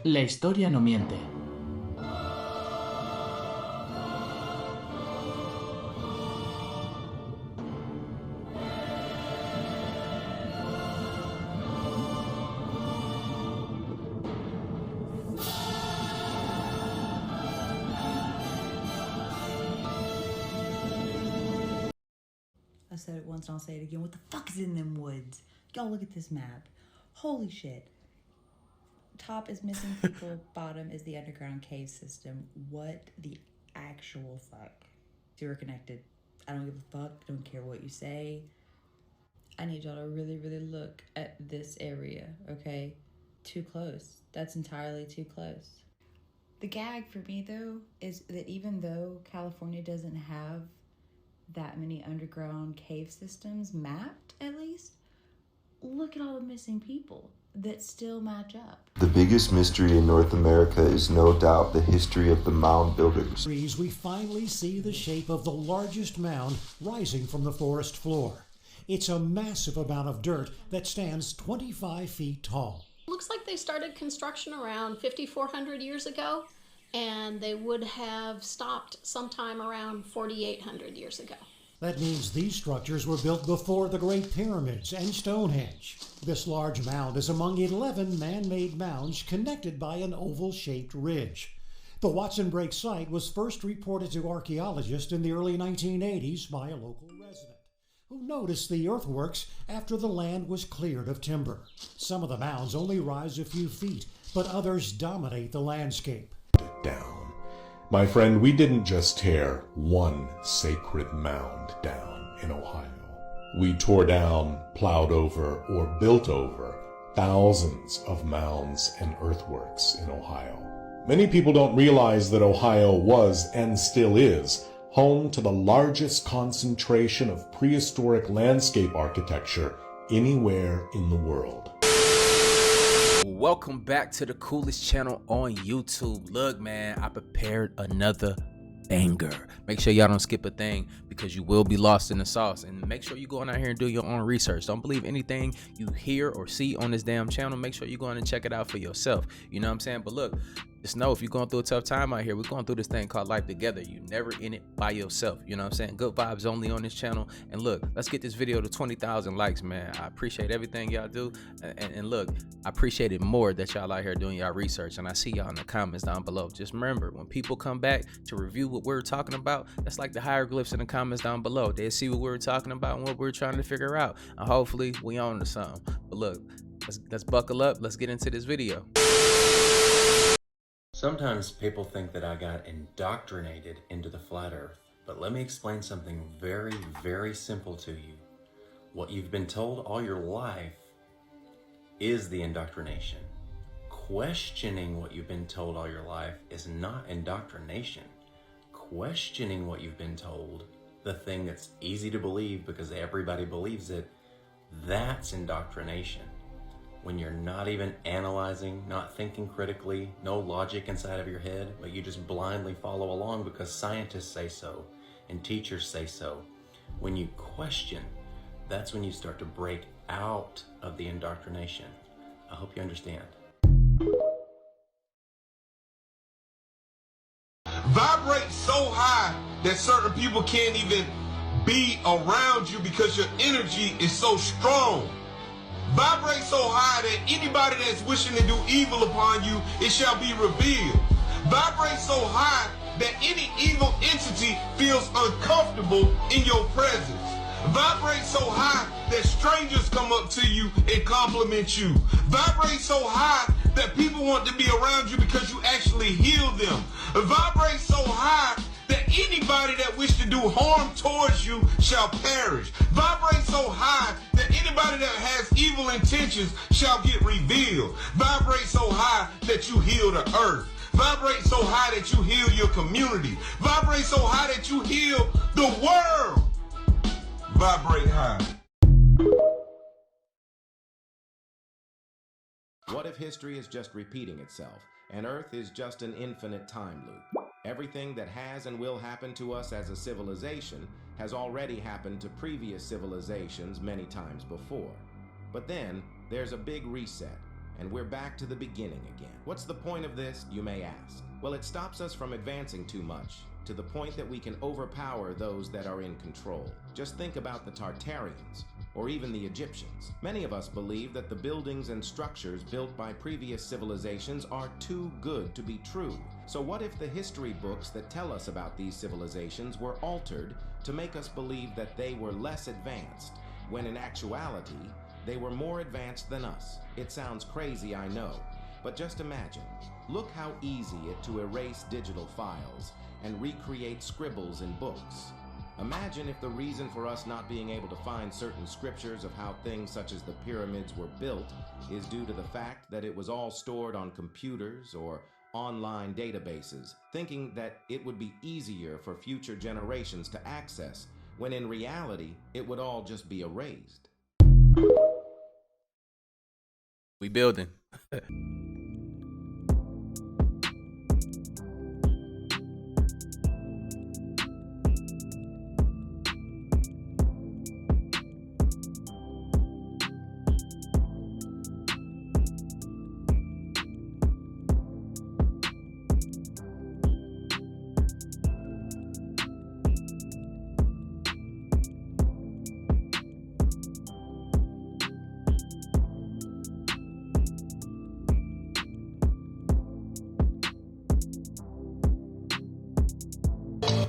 La historia no miente. I said it once and I'll say it again. What the fuck is in them woods? Y'all look at this map. Holy shit. Top is missing people. Bottom is the underground cave system. What the actual fuck? You're connected. I don't give a fuck. Don't care what you say. I need y'all to really, really look at this area, okay? Too close. That's entirely too close. The gag for me, though, is that even though California doesn't have that many underground cave systems mapped, at least, look at all the missing people that still match up. The biggest mystery in North America is no doubt the history of the mound builders. We finally see the shape of the largest mound rising from the forest floor. It's a massive amount of dirt that stands 25 feet tall. Looks like they started construction around 5,400 years ago, and they would have stopped sometime around 4,800 years ago. That means these structures were built before the Great Pyramids and Stonehenge. This large mound is among 11 man-made mounds connected by an oval-shaped ridge. The Watson Break site was first reported to archaeologists in the early 1980s by a local resident, who noticed the earthworks after the land was cleared of timber. Some of the mounds only rise a few feet, but others dominate the landscape. Down. My friend, we didn't just tear one sacred mound down in Ohio. We tore down, plowed over, or built over thousands of mounds and earthworks in Ohio. Many people don't realize that Ohio was, and still is, home to the largest concentration of prehistoric landscape architecture anywhere in the world. Welcome back to the coolest channel on YouTube. Look, man, I prepared another banger. Make sure y'all don't skip a thing because you will be lost in the sauce. And make sure you go on out here and do your own research. Don't believe anything you hear or see on this damn channel. Make sure you go on and check it out for yourself. You know what I'm saying? But look, just know if you're going through a tough time out here, we're going through this thing called life together. You never in it by yourself. You know what I'm saying? Good vibes only on this channel. And look, let's get this video to 20,000 likes, man. I appreciate everything y'all do. And look, I appreciate it more that y'all out here doing y'all research. And I see y'all in the comments down below. Just remember, when people come back to review what we're talking about, that's like the hieroglyphs in the comments down below. They'll see what we're talking about and what we're trying to figure out. And hopefully we on to something. But look, let's buckle up. Let's get into this video. Sometimes people think that I got indoctrinated into the flat earth, but let me explain something very, very simple to you. What you've been told all your life is the indoctrination. Questioning what you've been told all your life is not indoctrination. Questioning what you've been told, the thing that's easy to believe because everybody believes it, that's indoctrination. When you're not even analyzing, not thinking critically, no logic inside of your head, but you just blindly follow along because scientists say so and teachers say so. When you question, that's when you start to break out of the indoctrination. I hope you understand. Vibrate so high that certain people can't even be around you because your energy is so strong. Vibrate so high that anybody that's wishing to do evil upon you, it shall be revealed. Vibrate so high that any evil entity feels uncomfortable in your presence. Vibrate so high that strangers come up to you and compliment you. Vibrate so high that people want to be around you because you actually heal them. Vibrate so high that anybody that wish to do harm towards you shall perish. Vibrate so high that anybody that has evil intentions shall get revealed. Vibrate so high that you heal the earth. Vibrate so high that you heal your community. Vibrate so high that you heal the world. Vibrate high. What if history is just repeating itself, and Earth is just an infinite time loop? Everything that has and will happen to us as a civilization has already happened to previous civilizations many times before. But then, there's a big reset, and we're back to the beginning again. What's the point of this, you may ask? Well, it stops us from advancing too much, to the point that we can overpower those that are in control. Just think about the Tartarians, or even the Egyptians. Many of us believe that the buildings and structures built by previous civilizations are too good to be true. So what if the history books that tell us about these civilizations were altered to make us believe that they were less advanced, when in actuality, they were more advanced than us? It sounds crazy, I know, but just imagine. Look how easy it to erase digital files and recreate scribbles in books. Imagine if the reason for us not being able to find certain scriptures of how things such as the pyramids were built is due to the fact that it was all stored on computers or online databases, thinking that it would be easier for future generations to access, when in reality, it would all just be erased. We building.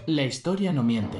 La historia no miente.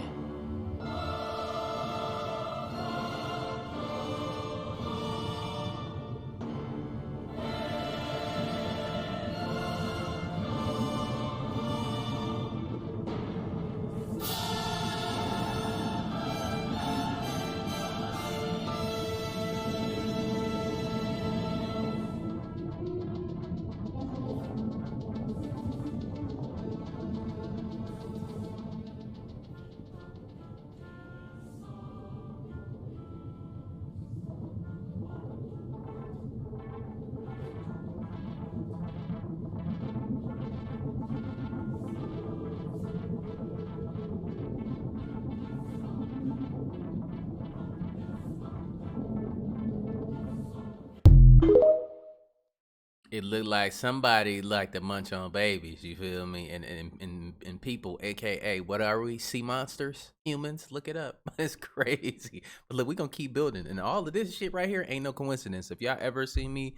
It looked like somebody liked to munch on babies, you feel me? And people, aka what are we? Sea monsters? Humans? Look it up. It's crazy. But look, we gonna keep building. And all of this shit right here ain't no coincidence. If y'all ever see me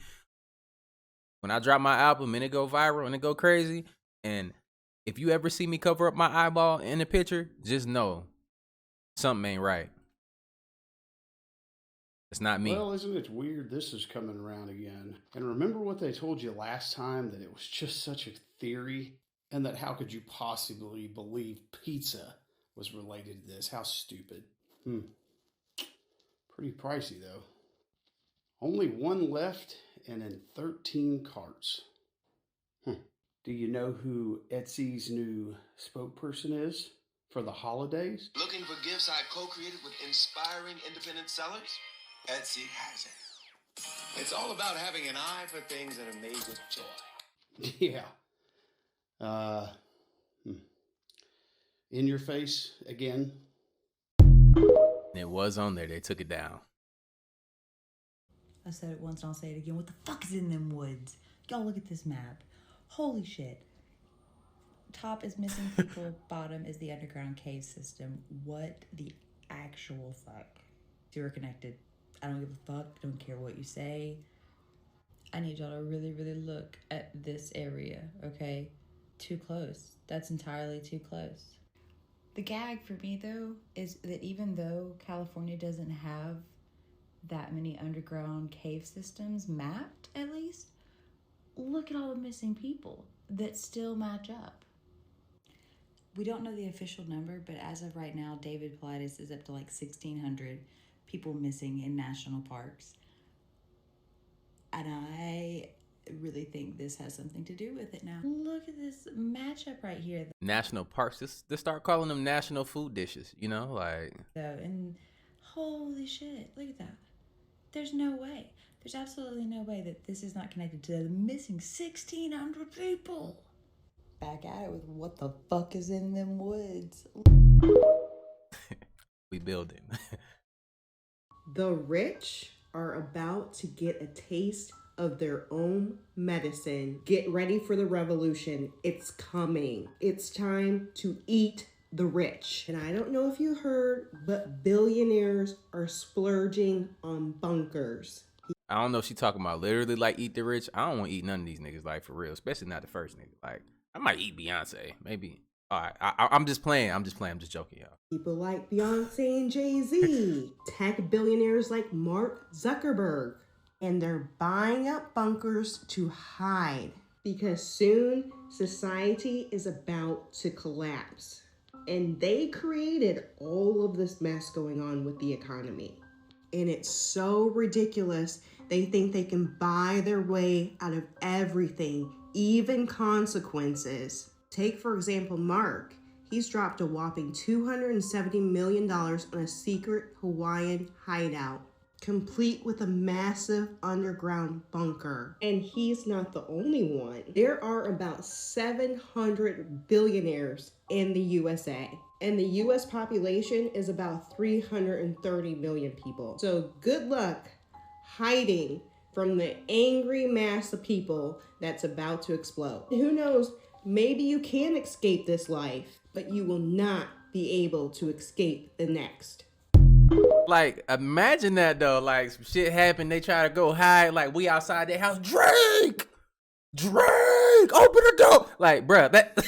when I drop my album and it go viral and it go crazy, and if you ever see me cover up my eyeball in a picture, just know something ain't right. It's not me. Well, isn't it weird this is coming around again? And remember what they told you last time, that it was just such a theory, and that how could you possibly believe pizza was related to this? How stupid. Pretty pricey, though. Only one left and in 13 carts. Do you know who Etsy's new spokesperson is for the holidays? Looking for gifts I co-created with inspiring independent sellers? Etsy has it. It's all about having an eye for things that are made with joy. Yeah. In your face again. It was on there. They took it down. I said it once and I'll say it again. What the fuck is in them woods? Y'all look at this map. Holy shit. Top is missing people. Bottom is the underground cave system. What the actual fuck? Zero connected. I don't give a fuck. Don't care what you say. I need y'all to really, really look at this area, okay? Too close. That's entirely too close. The gag for me, though, is that even though California doesn't have that many underground cave systems mapped, at least, look at all the missing people that still match up. We don't know the official number, but as of right now, David Pilatus is up to like 1,600 people missing in national parks. And I really think this has something to do with it now. Look at this matchup right here. National parks, just start calling them national food dishes, you know, like. And holy shit, look at that. There's no way. There's absolutely no way that this is not connected to the missing 1,600 people. Back at it with what the fuck is in them woods. We building. The rich are about to get a taste of their own medicine. Get ready for the revolution. It's coming. It's time to eat the rich. And I don't know if you heard, but billionaires are splurging on bunkers. I don't know if she talking about literally like eat the rich. I don't want to eat none of these niggas, like, for real, especially not the first nigga. Like, I might eat Beyonce, maybe. All right, I'm just playing. I'm just joking, y'all. People like Beyonce and Jay-Z, tech billionaires like Mark Zuckerberg, and they're buying up bunkers to hide because soon society is about to collapse. And they created all of this mess going on with the economy. And it's so ridiculous. They think they can buy their way out of everything, even consequences. Take, for example, Mark. He's dropped a whopping $270 million on a secret Hawaiian hideout, complete with a massive underground bunker. And he's not the only one. There are about 700 billionaires in the USA. And the US population is about 330 million people. So good luck hiding from the angry mass of people that's about to explode. Who knows, maybe you can escape this life, but you will not be able to escape the next. Like, imagine that though. Like, some shit happened, they try to go hide. Like, we outside their house. Drake, open the door. Like, bruh, that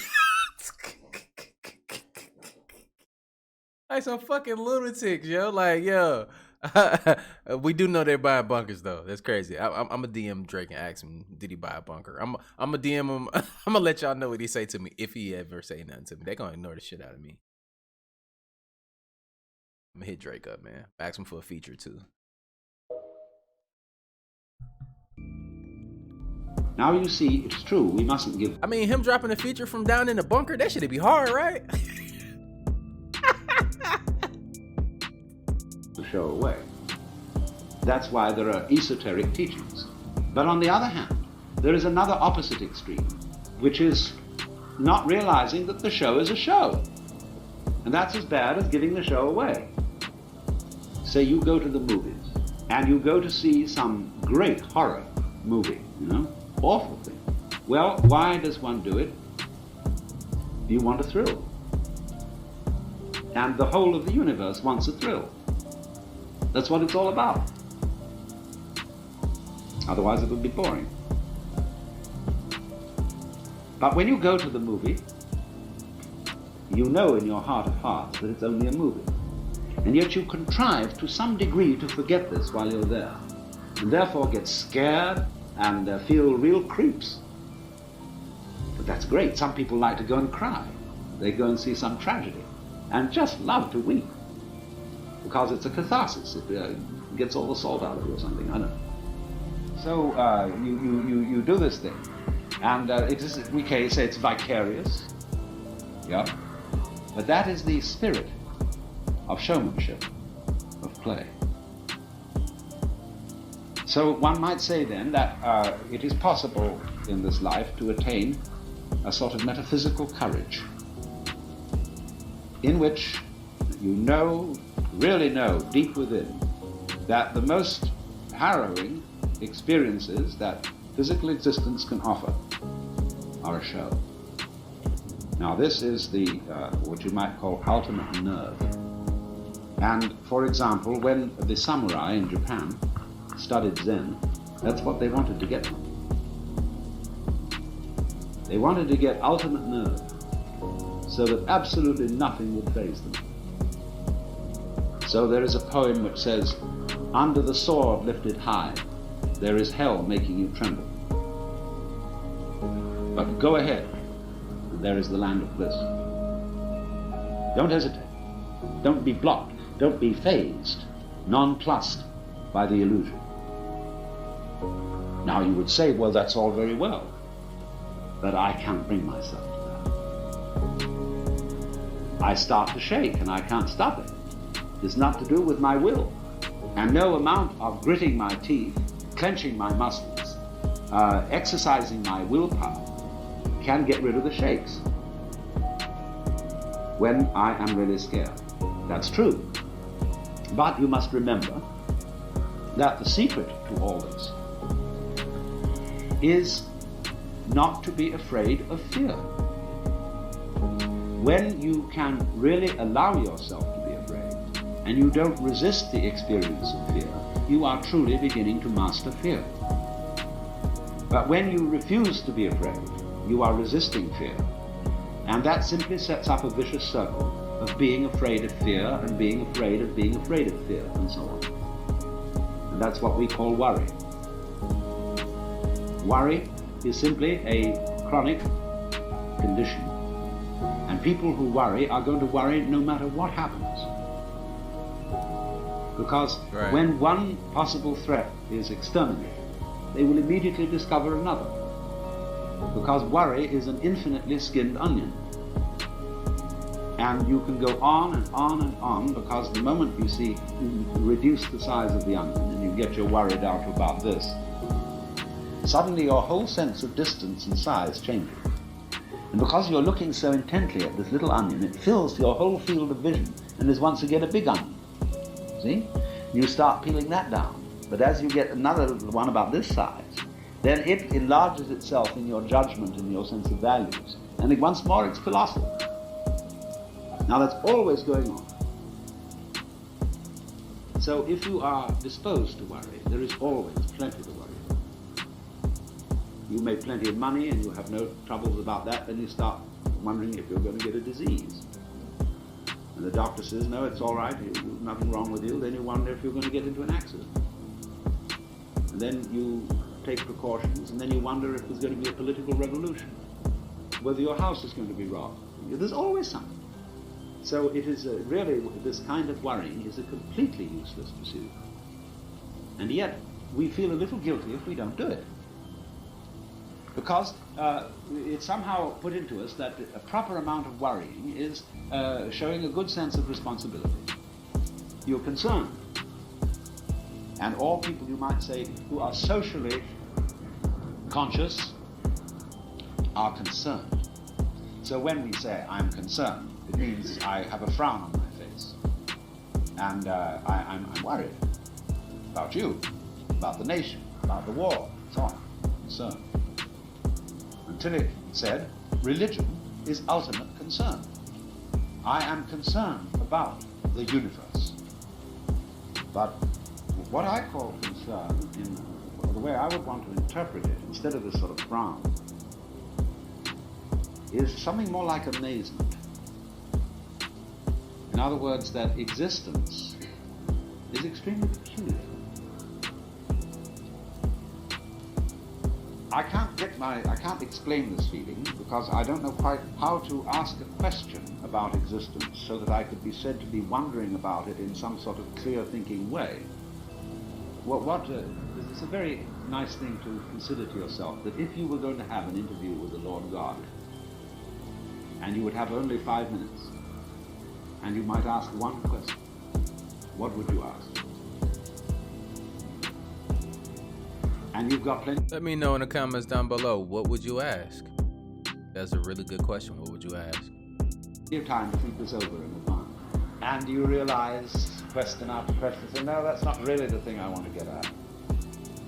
like some fucking lunatics, yo. Like, yo. We do know they're buying bunkers though. That's crazy. I'm a DM Drake and ask him, did he buy a bunker? I'm a DM him. I'm gonna let y'all know what he say to me if he ever say nothing to me. They gonna ignore the shit out of me. I'm gonna hit Drake up, man. Ask him for a feature too. Now you see, it's true. We mustn't give. I mean, him dropping a feature from down in the bunker, that should be hard, right? The show away. That's why there are esoteric teachings. But on the other hand, there is another opposite extreme, which is not realizing that the show is a show. And that's as bad as giving the show away. Say you go to the movies, and you go to see some great horror movie, awful thing. Well, why does one do it? You want a thrill. And the whole of the universe wants a thrill. That's what it's all about. Otherwise it would be boring. But when you go to the movie, you know in your heart of hearts that it's only a movie. And yet you contrive to some degree to forget this while you're there. And therefore get scared and feel real creeps. But that's great. Some people like to go and cry. They go and see some tragedy and just love to weep. Because it's a catharsis. It gets all the salt out of you or something, I don't know. So you do this thing. And it is, we can say it's vicarious. Yeah. But that is the spirit of showmanship, of play. So one might say then that it is possible in this life to attain a sort of metaphysical courage in which you really know deep within that the most harrowing experiences that physical existence can offer are a show. Now this is the what you might call ultimate nerve. And for example, when the samurai in Japan studied Zen, that's what they wanted to get from. They wanted to get ultimate nerve so that absolutely nothing would faze them. So there is a poem which says, under the sword lifted high, there is hell making you tremble. But go ahead, and there is the land of bliss. Don't hesitate. Don't be blocked. Don't be fazed, nonplussed by the illusion. Now you would say, well, that's all very well, but I can't bring myself to that. I start to shake and I can't stop it. It's not to do with my will. And no amount of gritting my teeth, clenching my muscles, exercising my willpower can get rid of the shakes when I am really scared. That's true. But you must remember that the secret to all this is not to be afraid of fear. When you can really allow yourself to be afraid, and you don't resist the experience of fear, you are truly beginning to master fear. But when you refuse to be afraid, you are resisting fear. And that simply sets up a vicious circle of being afraid of fear and being afraid of being afraid of fear, and so on. And that's what we call worry. Worry is simply a chronic condition. And people who worry are going to worry no matter what happens. Because when one possible threat is exterminated, they will immediately discover another. Because worry is an infinitely skinned onion. And you can go on and on and on, because the moment you reduce the size of the onion and you get your worry down to about this, suddenly your whole sense of distance and size changes. And because you're looking so intently at this little onion, it fills your whole field of vision and is once again a big onion. See? You start peeling that down. But as you get another one about this size, then it enlarges itself in your judgment and your sense of values. And once more it's colossal. Now that's always going on. So if you are disposed to worry, there is always plenty to worry. You make plenty of money and you have no troubles about that, then you start wondering if you're going to get a disease. And the doctor says, no, it's all right, nothing wrong with you. Then you wonder if you're going to get into an accident. And then you take precautions, and then you wonder if there's going to be a political revolution, whether your house is going to be robbed. There's always something. So it is really, this kind of worrying is a completely useless pursuit. And yet, we feel a little guilty if we don't do it. Because it's somehow put into us that a proper amount of worrying is showing a good sense of responsibility. You're concerned. And all people, you might say, who are socially conscious are concerned. So when we say, I'm concerned, it means I have a frown on my face. And I'm worried about you, about the nation, about the war, and so on. Concerned. Until it said, religion is ultimate concern. I am concerned about the universe. But what I call concern, in the way I would want to interpret it, instead of this sort of frown, is something more like amazement. In other words, that existence is extremely peculiar. I can't explain this feeling because I don't know quite how to ask a question about existence so that I could be said to be wondering about it in some sort of clear thinking way. It's a very nice thing to consider to yourself that if you were going to have an interview with the Lord God and you would have only 5 minutes and you might ask one question, what would you ask? And you've got plenty. Let me know in the comments down below. What would you ask? That's a really good question. What would you ask? You have time to think this over in advance. And you realize, question after question, say, no, that's not really the thing I want to get at.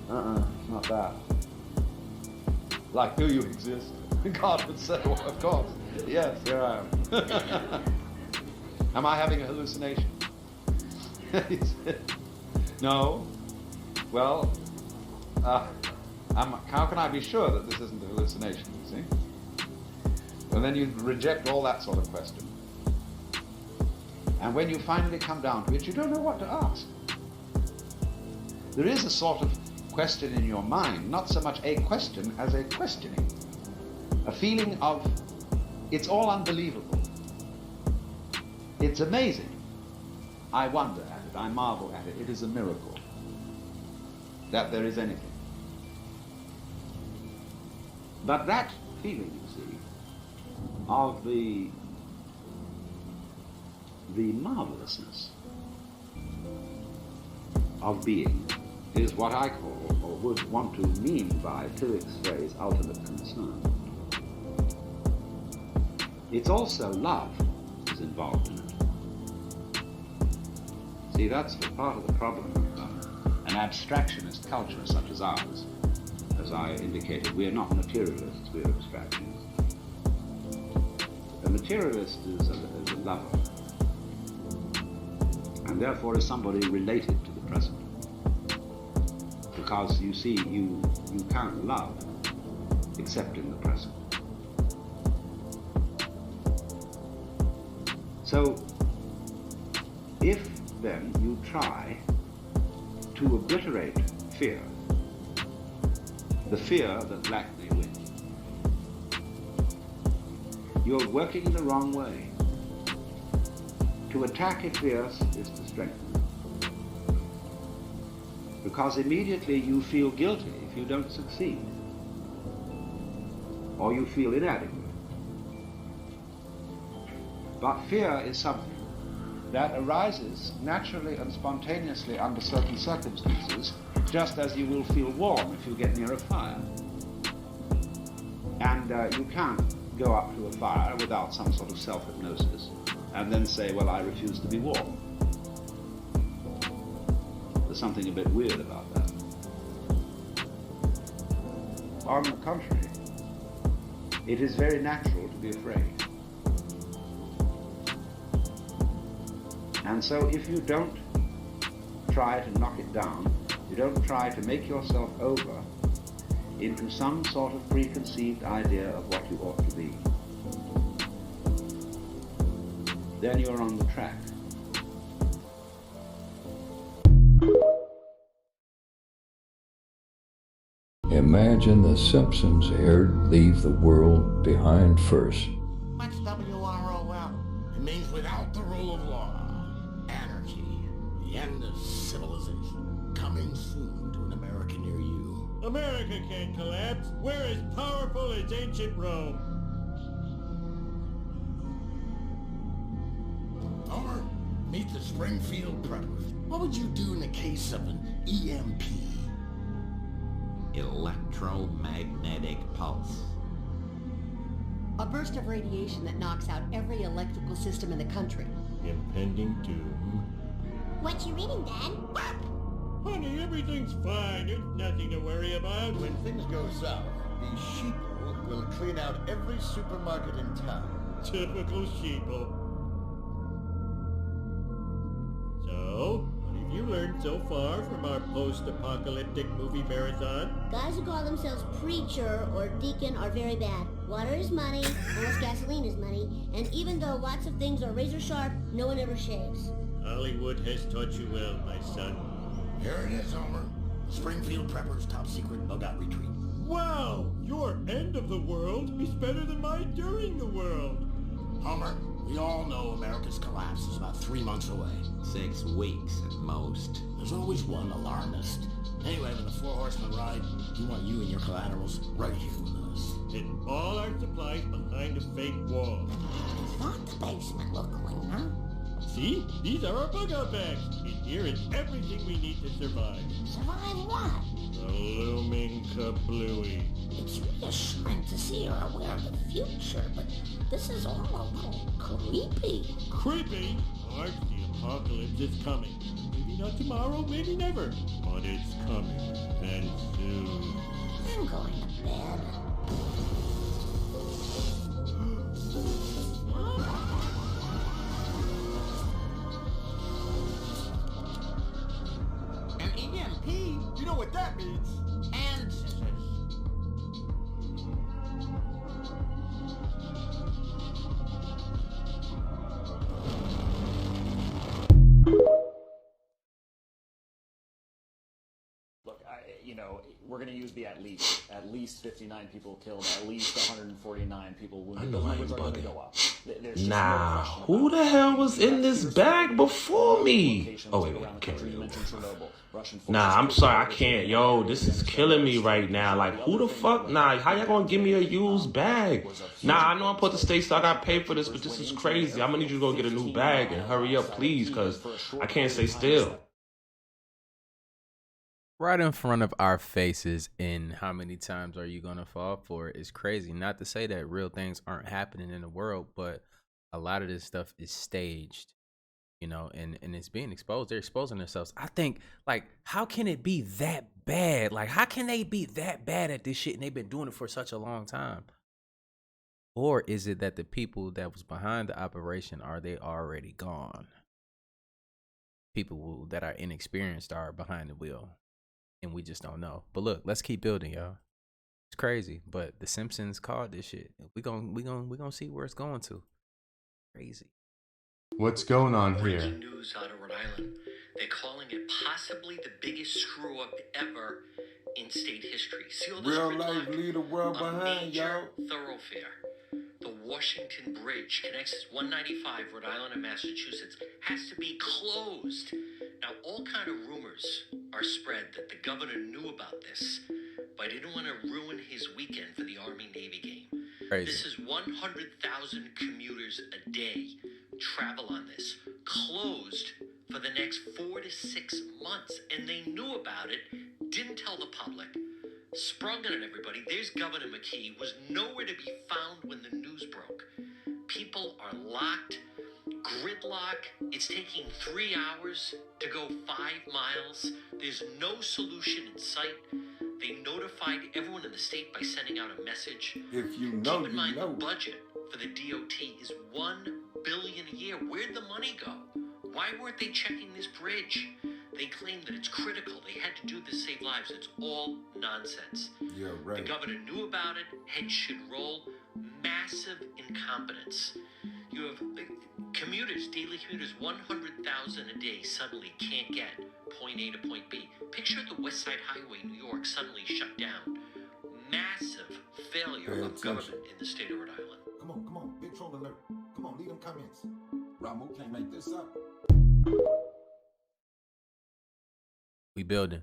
Not that. Like, do you exist? God would say, well, of course. Yes, here I am. Am I having a hallucination? He said, no. Well, how can I be sure that this isn't a hallucination, you see? And then you reject all that sort of question. And when you finally come down to it, you don't know what to ask. There is a sort of question in your mind, not so much a question as a questioning. A feeling of, it's all unbelievable. It's amazing. I wonder at it, I marvel at it. It is a miracle that there is anything. But that feeling, you see, of the marvelousness of being is what I call, or would want to mean by Tillich's phrase, ultimate concern. It's also love is involved in it. See, that's part of the problem of an abstractionist culture such as ours, as as I indicated, we are not materialists, we are abstractionists. A materialist is a lover, and therefore is somebody related to the present. Because you see, you can't love except in the present. So, if then you try to obliterate fear, the fear that black may win, you're working in the wrong way. To attack it fierce is to strengthen it. Because immediately you feel guilty if you don't succeed, or you feel inadequate. But fear is something that arises naturally and spontaneously under certain circumstances, just as you will feel warm if you get near a fire. And you can't go up to a fire without some sort of self-hypnosis and then say, well, I refuse to be warm. There's something a bit weird about that. On the contrary, it is very natural to be afraid. And so if you don't try to knock it down, you don't try to make yourself over into some sort of preconceived idea of what you ought to be, then you're on the track. Imagine the Simpsons aired Leave the World Behind first. What's WROL? It means without the rule of law. Anarchy. The end of civilization. Coming soon to an America near you. America can't collapse. We're as powerful as ancient Rome. Homer, meet the Springfield Preppers. What would you do in the case of an EMP? Electromagnetic pulse. A burst of radiation that knocks out every electrical system in the country. Impending doom. What you reading, Dad? Honey, everything's fine. There's nothing to worry about. When things go south, the sheeple will clean out every supermarket in town. Typical sheeple. So, what have you learned so far from our post-apocalyptic movie marathon? Guys who call themselves preacher or deacon are very bad. Water is money, unless gasoline is money, and even though lots of things are razor sharp, no one ever shaves. Hollywood has taught you well, my son. Here it is, Homer. The Springfield Preppers' top secret bug-out retreat. Wow! Your end of the world is better than my during the world. Homer, we all know America's collapse is about 3 months away. 6 weeks at most. There's always one alarmist. Anyway, when the Four Horsemen ride, we want you and your collaterals right here with us. Hidden all our supplies behind a fake wall. It's not the basement look cleaner. See? These are our bug-out bags. In here is everything we need to survive. Survive what? The looming kablooey. It's reassuring to see you're aware of the future, but this is all a little creepy. Creepy? Marge, the apocalypse is coming. Maybe not tomorrow, maybe never. But it's coming. And soon. I'm going to bed. An EMP? You know what that means? And scissors. Look, we're going to use the at least. At least 59 people killed, at least 149 people wounded. I know Those I ain't numbers are going to bugging. go up. There's just Nah, no question who about the hell was in this bag before me? locations Oh, wait, around the can't country. You read mentioned Chernobyl. Russian forces Nah, I'm killed sorry, I thousands can't. of Yo, people. this is killing me right now. Like, who the fuck? Nah, how y'all gonna give me a used bag? Nah, I know I'm supposed to stay, so I gotta pay for this, but this is crazy. I'm gonna need you to go get a new bag and hurry up, please, because I can't stay still. Right in front of our faces, and how many times are you gonna fall for it is crazy. Not to say that real things aren't happening in the world, but a lot of this stuff is staged. you know, and it's being exposed. They're exposing themselves. I think, like, how can it be that bad? Like, how can they be that bad at this shit and they've been doing it for such a long time? Or is it that the people that was behind the operation, are they already gone? People that are inexperienced are behind the wheel, and we just don't know. But look, let's keep building, y'all. It's crazy, but the Simpsons called this shit. We gonna see where it's going to. Crazy. What's going on here? Breaking news out of Rhode Island. They're calling it possibly the biggest screw up ever in state history. See all this Real gridlock? life leave the world A behind, major y'all. thoroughfare. The Washington Bridge connects 195 Rhode Island and Massachusetts has to be closed. Now, all kind of rumors are spread that the governor knew about this, but didn't want to ruin his weekend for the Army-Navy game. Crazy. This is 100,000 commuters a day travel on this, closed for the next 4 to 6 months, and they knew about it, didn't tell the public, sprung it on everybody. There's Governor McKee, was nowhere to be found when the news broke. People are locked, gridlock. It's taking 3 hours to go 5 miles. There's no solution in sight. They notified everyone in the state by sending out a message. If you know, Keep in mind, you know. the budget for the DOT is $1 billion a year. Where'd the money go? Why weren't they checking this bridge? They claim that it's critical. They had to do this to save lives. It's all nonsense. Yeah, right. The governor knew about it. Heads should roll. Massive incompetence. You have commuters, daily commuters, 100,000 a day suddenly can't get point A to point B. Picture the West Side Highway in New York suddenly shut down. Massive failure of government in the state of Rhode Island. Come on, big troll alert. Come on, leave them comments. Ramu can't make this up. We building.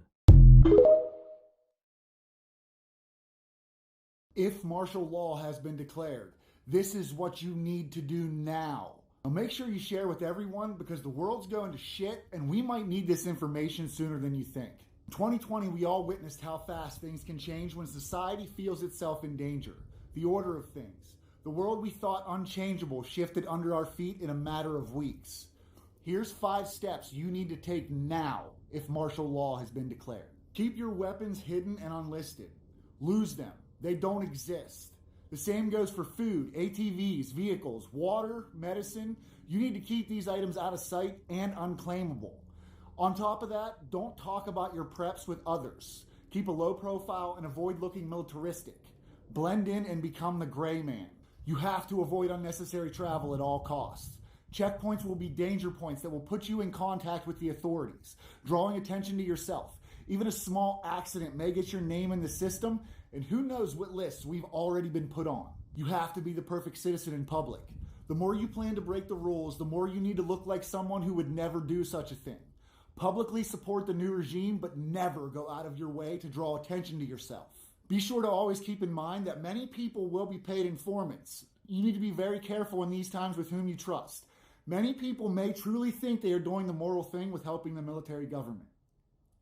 If martial law has been declared, this is what you need to do now. Now make sure you share with everyone because the world's going to shit and we might need this information sooner than you think. In 2020, we all witnessed how fast things can change when society feels itself in danger. The order of things. The world we thought unchangeable shifted under our feet in a matter of weeks. Here's 5 steps you need to take now if martial law has been declared. Keep your weapons hidden and unlisted. Lose them. They don't exist. The same goes for food, ATVs, vehicles, water, medicine. You need to keep these items out of sight and unclaimable. On top of that, don't talk about your preps with others. Keep a low profile and avoid looking militaristic. Blend in and become the gray man. You have to avoid unnecessary travel at all costs. Checkpoints will be danger points that will put you in contact with the authorities, drawing attention to yourself. Even a small accident may get your name in the system, and who knows what lists we've already been put on. You have to be the perfect citizen in public. The more you plan to break the rules, the more you need to look like someone who would never do such a thing. Publicly support the new regime, but never go out of your way to draw attention to yourself. Be sure to always keep in mind that many people will be paid informants. You need to be very careful in these times with whom you trust. Many people may truly think they are doing the moral thing with helping the military government.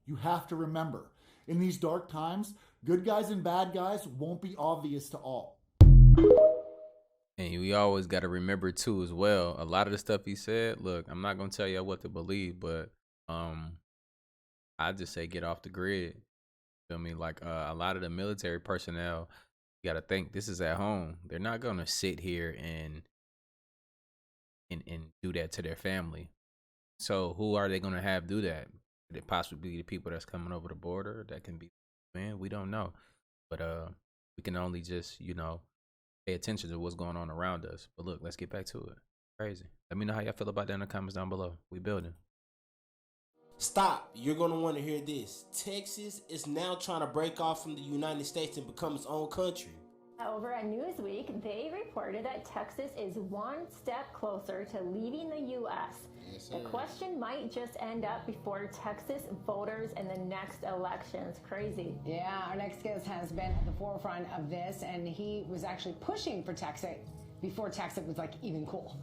You have to remember, in these dark times, good guys and bad guys won't be obvious to all. And we always got to remember too as well, a lot of the stuff he said, look, I'm not going to tell you what to believe, but I just say get off the grid. Feel me? Like a lot of the military personnel, you got to think this is at home. They're not going to sit here and do that to their family. So who are they going to have do that? Could it possibly be the people that's coming over the border? That can be, man, we don't know. But we can only just, pay attention to what's going on around us. But look, let's get back to it. Crazy. Let me know how y'all feel about that in the comments down below. We building. Stop. You're going to want to hear this. Texas is now trying to break off from the United States and become its own country. Over at Newsweek, they reported that Texas is one step closer to leaving the U.S. Yes, the question might just end up before Texas voters in the next elections. Crazy. Yeah, our next guest has been at the forefront of this, and he was actually pushing for Texas before Texas was even cool.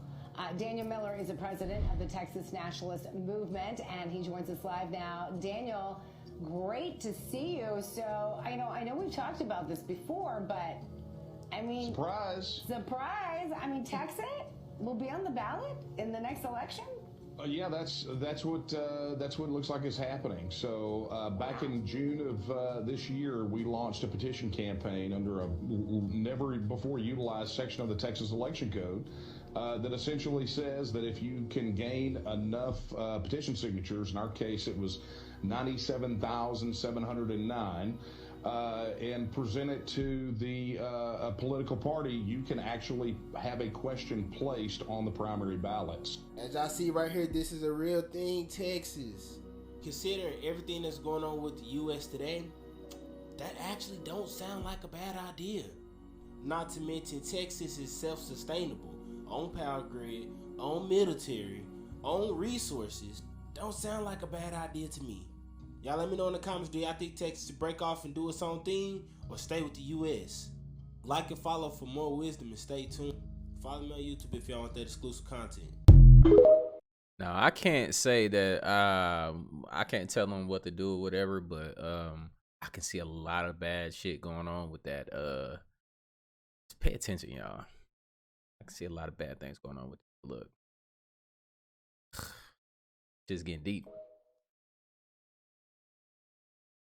Daniel Miller is the president of the Texas Nationalist Movement, and he joins us live now. Daniel, great to see you. So I know we've talked about this before, but surprise! I mean, Texas will be on the ballot in the next election. Yeah, that's what it looks like is happening. So back in June of this year, we launched a petition campaign under a never before utilized section of the Texas Election Code that essentially says that if you can gain enough petition signatures, in our case it was 97,709. And present it to the a political party, you can actually have a question placed on the primary ballots. As y'all see right here, this is a real thing, Texas. Considering everything that's going on with the U.S. today, that actually don't sound like a bad idea. Not to mention Texas is self-sustainable, own power grid, own military, own resources. Don't sound like a bad idea to me. Y'all let me know in the comments, do y'all think Texas should break off and do its own thing or stay with the U.S.? Like and follow for more wisdom and stay tuned. Follow me on YouTube if y'all want that exclusive content. Now, I can't say that I can't tell them what to do or whatever, but I can see a lot of bad shit going on with that. Just pay attention, y'all. I can see a lot of bad things going on with it. Look. Just getting deep.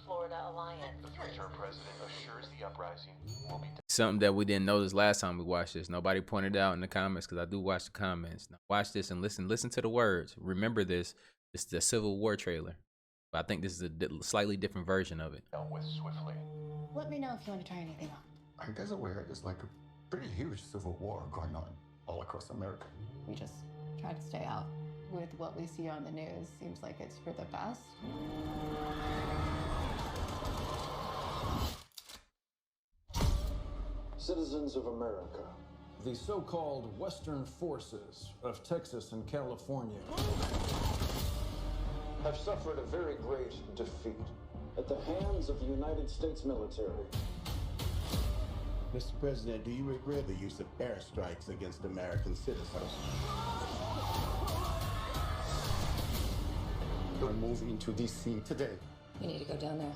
Florida Alliance. The future president assures the uprising will be Something that we didn't notice last time we watched this. Nobody pointed out in the comments, because I do watch the comments. Now watch this and listen to the words. Remember this. It's the Civil War trailer. But I think this is a slightly different version of it. dealt with swiftly. Let me know if you want to try anything on. I guess aware there's like a pretty huge civil war going on all across America. We just try to stay out. With what we see on the news, seems like it's for the best. Citizens of America, the so-called Western forces of Texas and California have suffered a very great defeat at the hands of the United States military. Mr. President, do you regret the use of airstrikes against American citizens? We're moving to D.C. today. You need to go down there.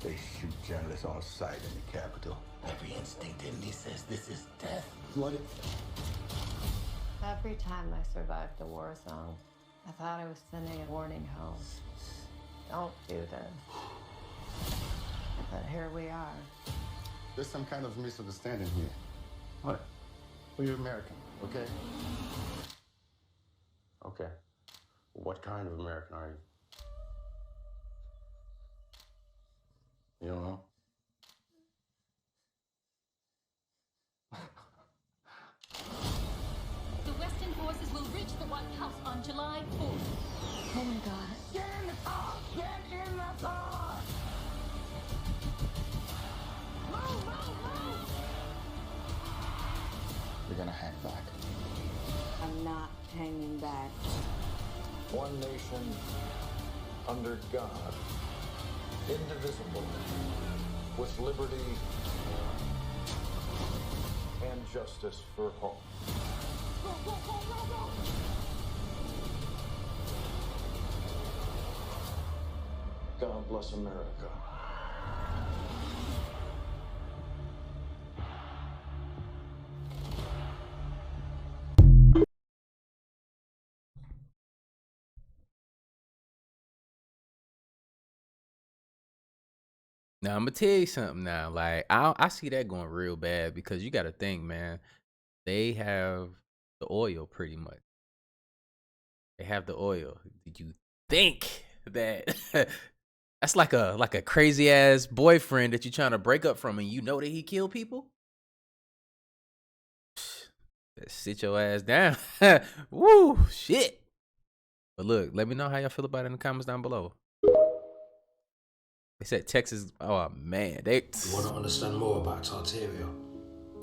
They shoot journalists on sight in the Capitol. Every instinct in me says this is death. What? Every time I survived a war zone, I thought I was sending a warning home. Don't do this. But here we are. There's some kind of misunderstanding here. What? Well, you're American, okay? Okay. What kind of American are you? You don't know? The Western forces will reach the White House on July 4th. Oh my God. Get in the car! Get in the car! Move, move, move! You're gonna hang back. I'm not hanging back. One nation under God, indivisible, with liberty and justice for all. Go, go, go, go, go! God bless America. Now I'm gonna tell you something now. Like I see that going real bad, because you got to think, man. They have the oil pretty much. They have the oil. Did you think that that's like a crazy ass boyfriend that you're trying to break up from, and you know that he killed people? Sit your ass down. Woo, shit. But look, let me know how y'all feel about it in the comments down below. They said Texas. Oh man, they. You want to understand more about Tartaria?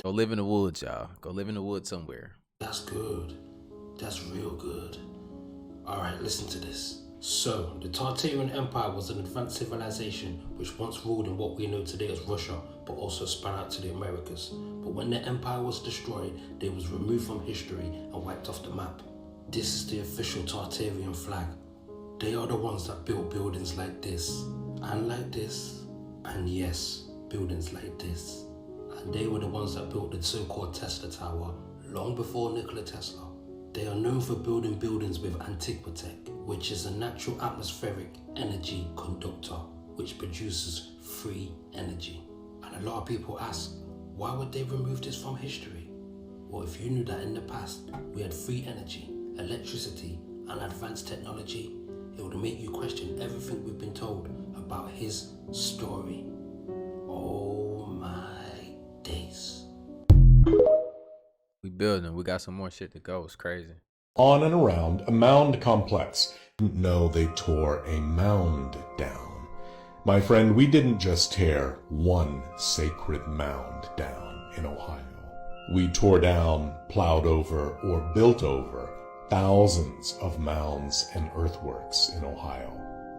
Go live in the woods, y'all. Go live in the woods somewhere. That's good. That's real good. Alright, listen to this. So, the Tartarian Empire was an advanced civilization which once ruled in what we know today as Russia, but also span out to the Americas. But when the empire was destroyed, they was removed from history and wiped off the map. This is the official Tartarian flag. They are the ones that built buildings like this, and like this, and yes, buildings like this. And they were the ones that built the so-called Tesla Tower long before Nikola Tesla. They are known for building buildings with Antiquitech, which is a natural atmospheric energy conductor which produces free energy. And a lot of people ask, why would they remove this from history? Well, if you knew that in the past we had free energy, electricity, and advanced technology, it would make you question everything we've been told about his story. Oh my days. We building. We got some more shit to go. It's crazy. On and around a mound complex. No, they tore a mound down. My friend, we didn't just tear one sacred mound down in Ohio. We tore down, plowed over, or built over thousands of mounds and earthworks in Ohio.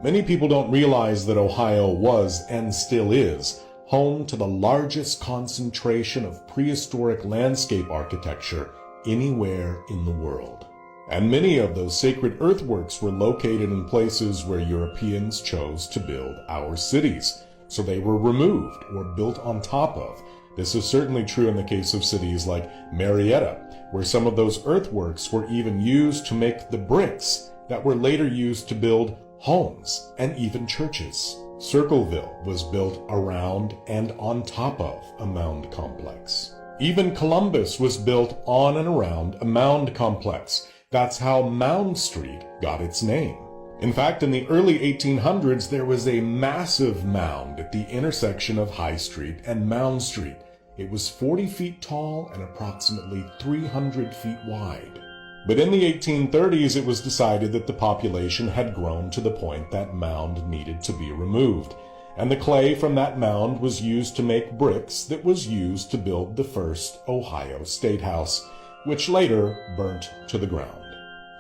Many people don't realize that Ohio was, and still is, home to the largest concentration of prehistoric landscape architecture anywhere in the world. And many of those sacred earthworks were located in places where Europeans chose to build our cities, so they were removed or built on top of. This is certainly true in the case of cities like Marietta, where some of those earthworks were even used to make the bricks that were later used to build homes and even churches. Circleville was built around and on top of a mound complex. Even Columbus was built on and around a mound complex. That's how Mound Street got its name. In fact, in the early 1800s, there was a massive mound at the intersection of High Street and Mound Street. It was 40 feet tall and approximately 300 feet wide. But in the 1830s, it was decided that the population had grown to the point that mound needed to be removed, and the clay from that mound was used to make bricks that was used to build the first Ohio State House, which later burnt to the ground.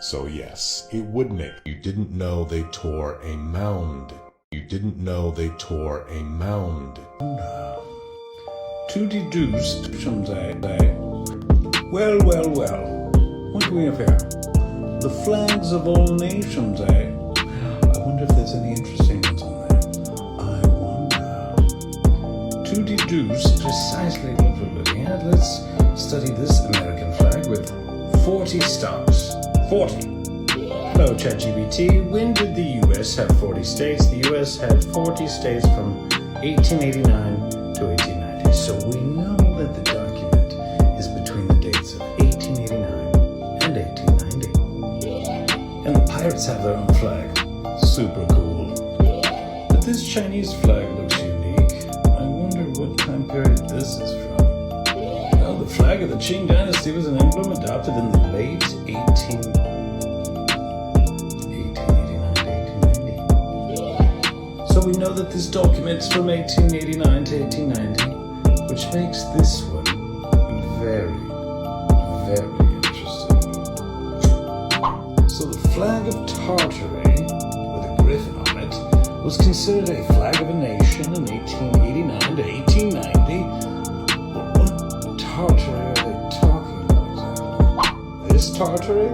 So yes, it would make you didn't know they tore a mound. You didn't know they tore a mound. To deduce from that, well, what do we have here? The flags of all nations, I wonder if there's any interesting ones on there. I wonder. To deduce precisely what we're looking at, let's study this American flag with 40 stars. 40. Hello, ChatGPT. When did the U.S. have 40 states? The U.S. had 40 states from 1889 to 1890. So we know that the document is between the dates of 1889 and 1890. And the pirates have their own flag. Super cool. But this Chinese flag looks unique. I wonder what time period this is from. Well, the flag of the Qing dynasty was an emblem adopted in the late 1889 to 1890. So we know that this document is from 1889 to 1890, which makes this one very, very interesting. So the flag of Tartary, with a griffin on it, was considered a flag of a nation in 1889 to 1890. What Tartary are they talking about exactly? This Tartary?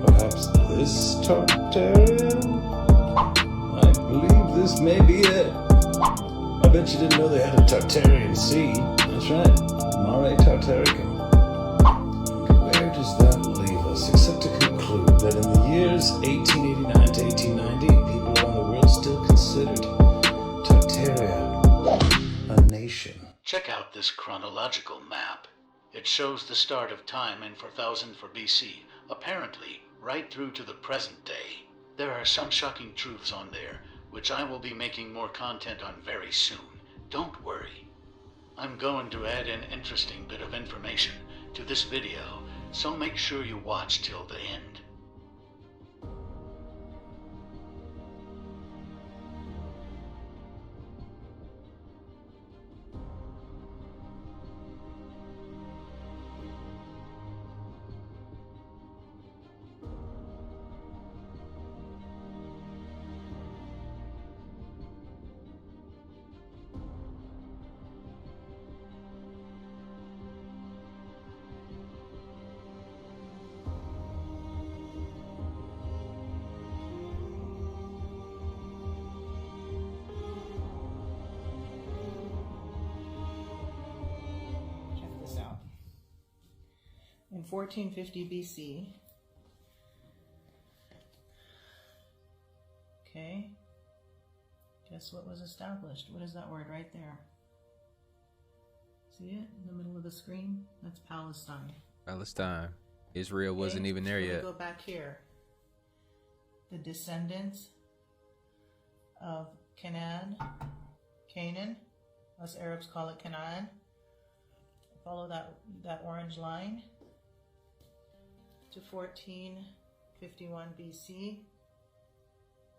Perhaps this Tartarian? I believe this may be it. I bet you didn't know they had a Tartarian sea. That's right, Mare Tartaricum. Where does that leave us, except to conclude that in the years 1889 to 1890, people around the world still considered Tartaria a nation. Check out this chronological map. It shows the start of time in 4000 for BC, apparently right through to the present day. There are some shocking truths on there, which I will be making more content on very soon. Don't worry. I'm going to add an interesting bit of information to this video, so make sure you watch till the end. 1450 BC. Okay. Guess what was established? What is that word right there? See it in the middle of the screen? That's Palestine. Palestine. Israel wasn't even there yet. Go back here. The descendants of Canaan, us Arabs call it Canaan. Follow that orange line to 1451 BC,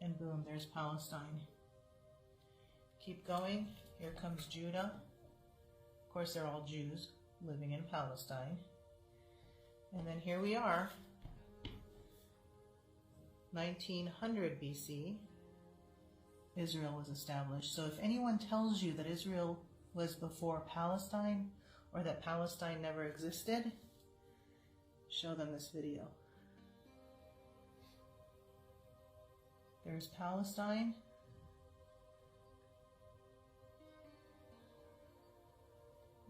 and boom, there's Palestine. Keep going. Here comes Judah. Of course, they're all Jews living in Palestine. And then here we are, 1900 BC, Israel was established. So if anyone tells you that Israel was before Palestine or that Palestine never existed, show them this video. There's Palestine.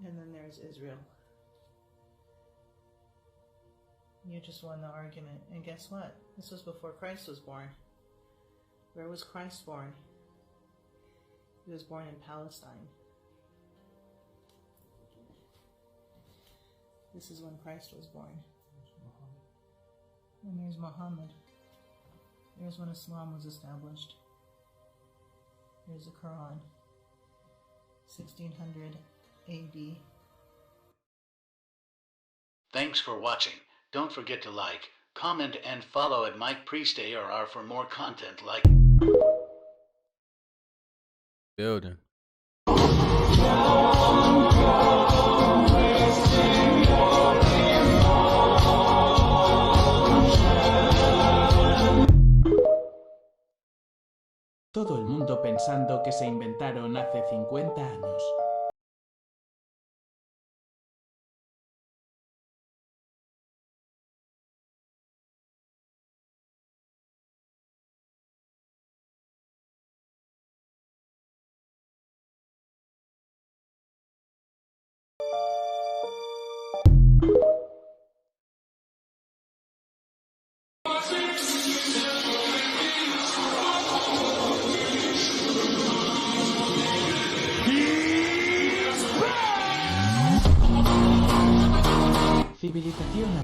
And then there's Israel. You just won the argument. And guess what? This was before Christ was born. Where was Christ born? He was born in Palestine. This is when Christ was born. And there's Muhammad. There's when Islam was established. Here's the Quran. 1600 AD. Thanks for watching. Don't forget to like, comment, and follow at Mike Priest ARR for more content like Building. Todo el mundo pensando que se inventaron hace 50 años. Civilización.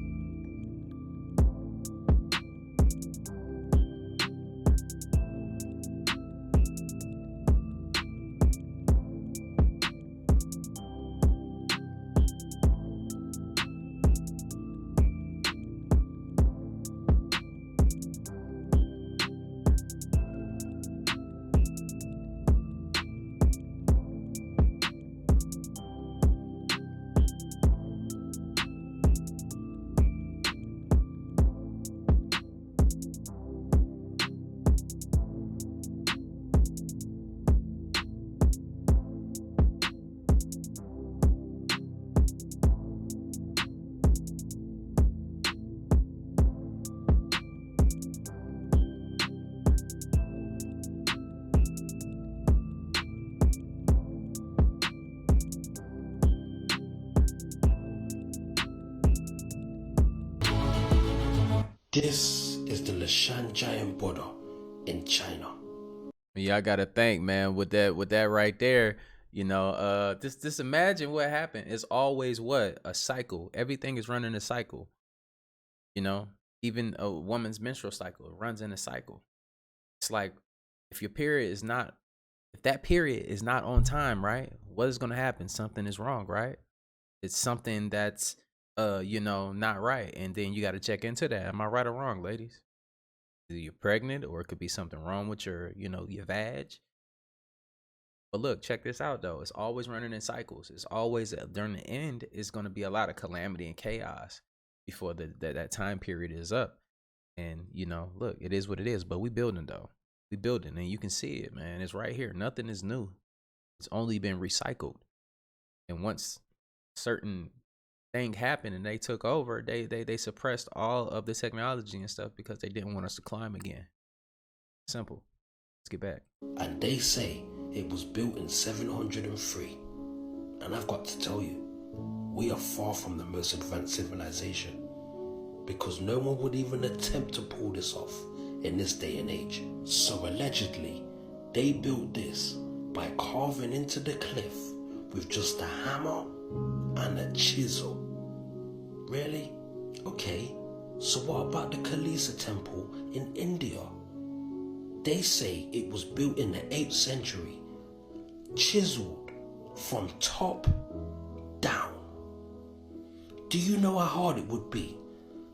This is the Leshan giant border in China. Yeah, I gotta think, man, with that right there, you know, just imagine what happened. It's always what? A cycle. Everything is running a cycle. You know, even a woman's menstrual cycle runs in a cycle. It's like if that period is not on time, right? What is gonna happen? Something is wrong, right? It's something that's you know, not right. And then you gotta check into that. Am I right or wrong, ladies? Either you're pregnant or it could be something wrong with your, you know, your vag. But look, check this out though. It's always running in cycles. It's always during the end, it's going to be a lot of calamity and chaos before that time period is up. And you know, look, it is what it is. But we building though. We building, and you can see it, man. It's right here. Nothing is new. It's only been recycled. And once certain thing happened and they took over, they suppressed all of the technology and stuff because they didn't want us to climb again. Simple. Let's get back. And they say it was built in 703. And I've got to tell you, we are far from the most advanced civilization. because no one would even attempt to pull this off in this day and age. So allegedly, they built this by carving into the cliff with just a hammer and a chisel. Really? Okay, so what about the Kalisa temple in India? They say it was built in the 8th century, chiseled from top down. Do you know how hard it would be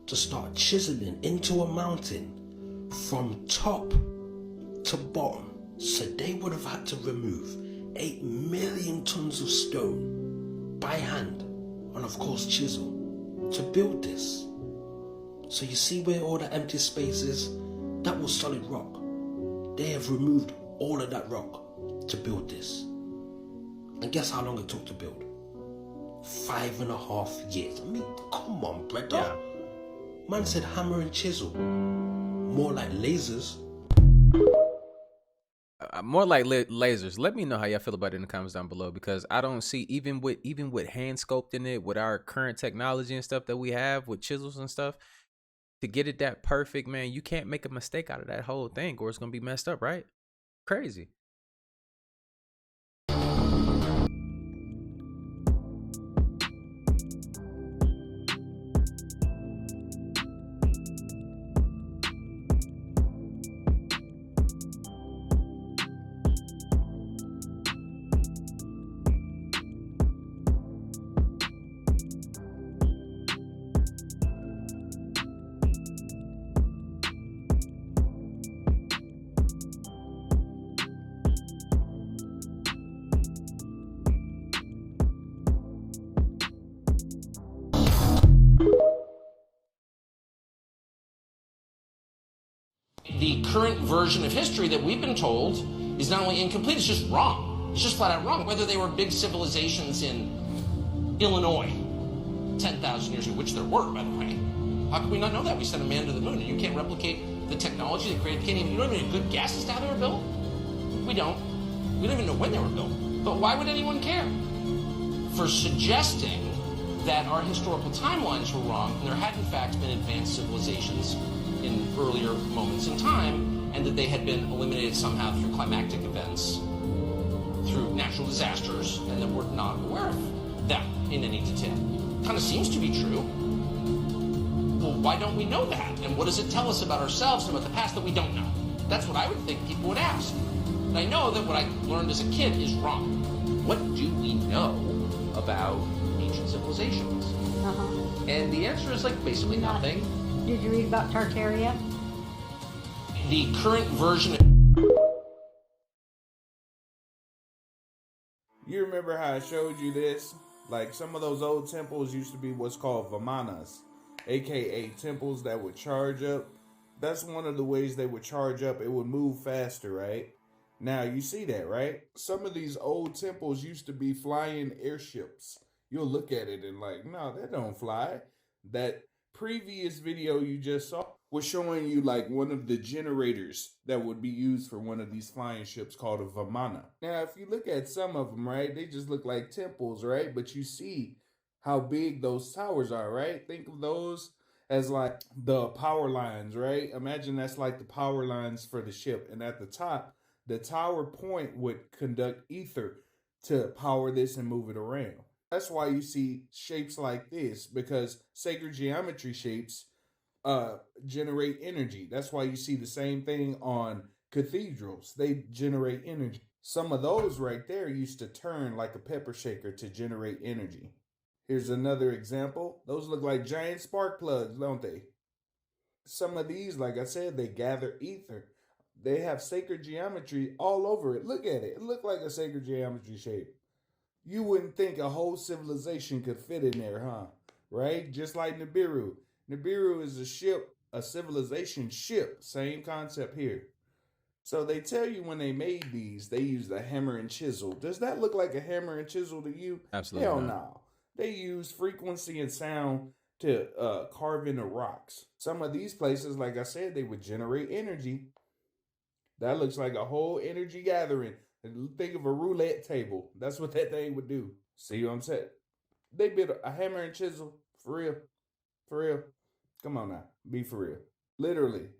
to start chiseling into a mountain from top to bottom? So they would have had to remove 8 million tons of stone by hand and of course chisel to build this. So you see where all the empty space is? That was solid rock. They have removed all of that rock to build this. And guess how long it took to build? 5.5 years. I mean, come on, brother. Yeah. Man said hammer and chisel. More like lasers. More like lasers. Let me know how y'all feel about it in the comments down below, because I don't see, even with hand sculpting it, with our current technology and stuff that we have with chisels and stuff, to get it that perfect, man, you can't make a mistake out of that whole thing or it's gonna be messed up, right? Crazy. The current version of history that we've been told is not only incomplete, it's just wrong. It's just flat out wrong. Whether they were big civilizations in Illinois 10,000 years ago, which there were, by the way. How can we not know that? We sent a man to the moon, and you can't replicate the technology that created. You don't even have a good guess as to how they were built? We don't. We don't even know when they were built. But why would anyone care? For suggesting that our historical timelines were wrong, and there had in fact been advanced civilizations in earlier moments in time, and that they had been eliminated somehow through climactic events, through natural disasters, and that we're not aware of them in any detail. Kind of seems to be true. Well, why don't we know that? And what does it tell us about ourselves and about the past that we don't know? That's what I would think people would ask. And I know that what I learned as a kid is wrong. What do we know about ancient civilizations? And the answer is like basically nothing. Did you read about Tartaria? The current version. You remember how I showed you this? Like some of those old temples used to be what's called Vamanas, aka temples that would charge up. That's one of the ways they would charge up. It would move faster, right? Now you see that, right? Some of these old temples used to be flying airships. You'll look at it and like, no, that don't fly. That previous video you just saw was showing you like one of the generators that would be used for one of these flying ships called a Vamana. Now, if you look at some of them, right, they just look like temples, right? But you see how big those towers are, right? Think of those as like the power lines, right? Imagine that's like the power lines for the ship. And at the top, the tower point would conduct ether to power this and move it around. That's why you see shapes like this, because sacred geometry shapes generate energy. That's why you see the same thing on cathedrals. They generate energy. Some of those right there used to turn like a pepper shaker to generate energy. Here's another example. Those look like giant spark plugs, don't they? Some of these, like I said, they gather ether. They have sacred geometry all over it. Look at it. It looked like a sacred geometry shape. You wouldn't think a whole civilization could fit in there, huh? Right? Just like Nibiru. Nibiru is a ship, a civilization ship. Same concept here. So they tell you when they made these, they used a hammer and chisel. Does that look like a hammer and chisel to you? Absolutely Hell not. no. They use frequency and sound to carve into rocks. Some of these places, like I said, they would generate energy. That looks like a whole energy gathering. Think of a roulette table. That's what that thing would do. See what I'm saying? They built a hammer and chisel. For real. For real. Come on now, be for real. Literally,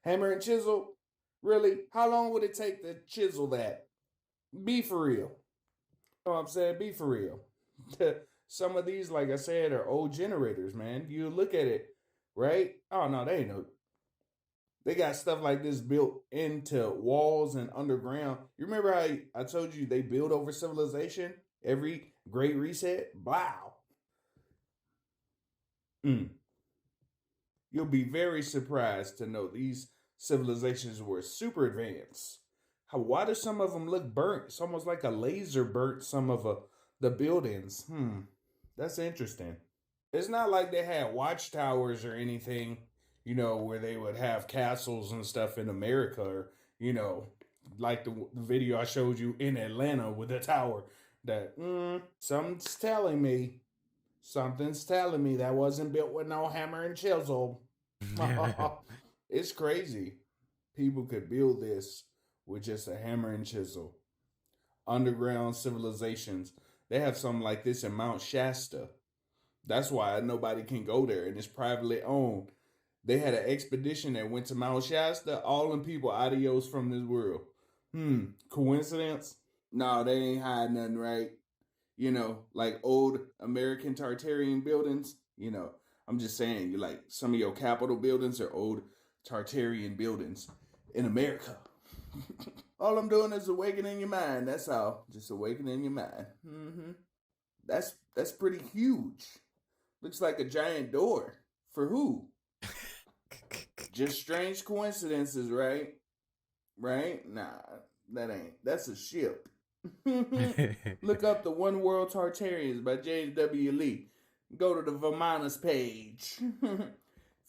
hammer and chisel. Really? How long would it take to chisel that? Be for real. You know what I'm saying? Be for real. Some of these, like I said, are old generators, man. You look at it, right? Oh no, they ain't no. They got stuff like this built into walls and underground. You remember how I told you they build over civilization? Every Great Reset? Wow. You'll be very surprised to know these civilizations were super advanced. Why do some of them look burnt? It's almost like a laser burnt some of the buildings. That's interesting. It's not like they had watchtowers or anything, you know, where they would have castles and stuff in America, or, you know, like the video I showed you in Atlanta with the tower. That something's telling me that wasn't built with no hammer and chisel. It's crazy. People could build this with just a hammer and chisel. Underground civilizations. They have something like this in Mount Shasta. That's why nobody can go there, and it's privately owned. They had an expedition that went to Mount Shasta. All them people, adios from this world. Coincidence? No, they ain't hiding nothing, right? You know, like old American Tartarian buildings. You know, I'm just saying, you like some of your Capitol buildings are old Tartarian buildings in America. All I'm doing is awakening your mind. That's all. Just awakening your mind. That's pretty huge. Looks like a giant door. For who? Just strange coincidences, right? Right? Nah, that ain't. That's a ship. Look up the One World Tartarians by James W. Lee. Go to the Vermonters page. If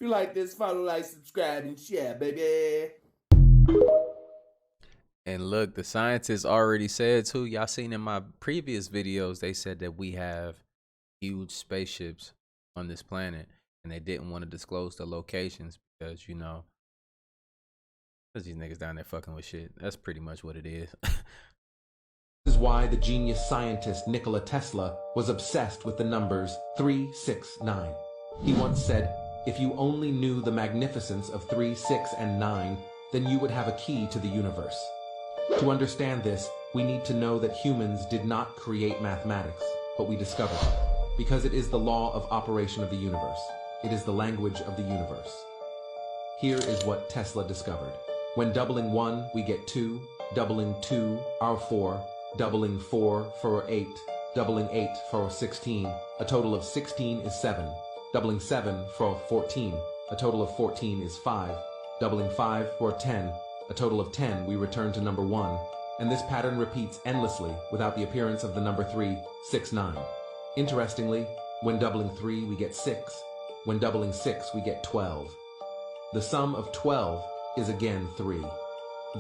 you like this, follow, like, subscribe, and share, baby. And look, the scientists already said too, y'all seen in my previous videos, they said that we have huge spaceships on this planet, and they didn't want to disclose the locations because, you know, because these niggas down there fucking with shit. That's pretty much what it is. This is why the genius scientist Nikola Tesla was obsessed with the numbers 3, 6, 9. He once said, "If you only knew the magnificence of 3, 6, and 9, then you would have a key to the universe." To understand this, we need to know that humans did not create mathematics, but we discovered it, because it is the law of operation of the universe. It is the language of the universe. Here is what Tesla discovered. When doubling 1, we get 2, doubling 2 are 4, doubling 4 for 8, doubling 8 for 16, a total of 16 is 7, doubling 7 for 14, a total of 14 is 5, doubling 5 for 10, a total of 10, we return to number 1, and this pattern repeats endlessly without the appearance of the number 3, 6, 9. Interestingly, when doubling 3, we get 6. When doubling 6, we get 12. The sum of 12 is again 3.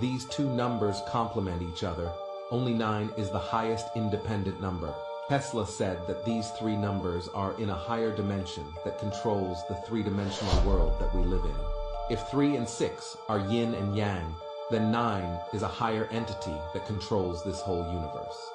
These two numbers complement each other. Only 9 is the highest independent number. Tesla said that these three numbers are in a higher dimension that controls the three-dimensional world that we live in. If 3 and 6 are yin and yang, then 9 is a higher entity that controls this whole universe.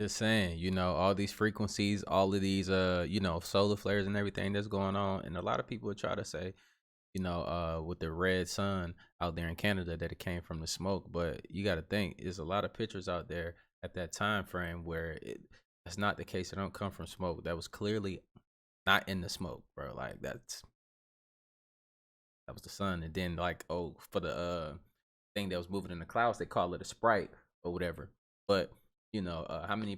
Just saying, you know, all these frequencies, all of these, you know, solar flares and everything that's going on. And a lot of people would try to say, you know, with the red sun out there in Canada that it came from the smoke. But you got to think, there's a lot of pictures out there at that time frame where that's not the case. It don't come from smoke. That was clearly not in the smoke, bro. Like that was the sun. And then like, oh, for the thing that was moving in the clouds, they call it a sprite or whatever. But you know, how many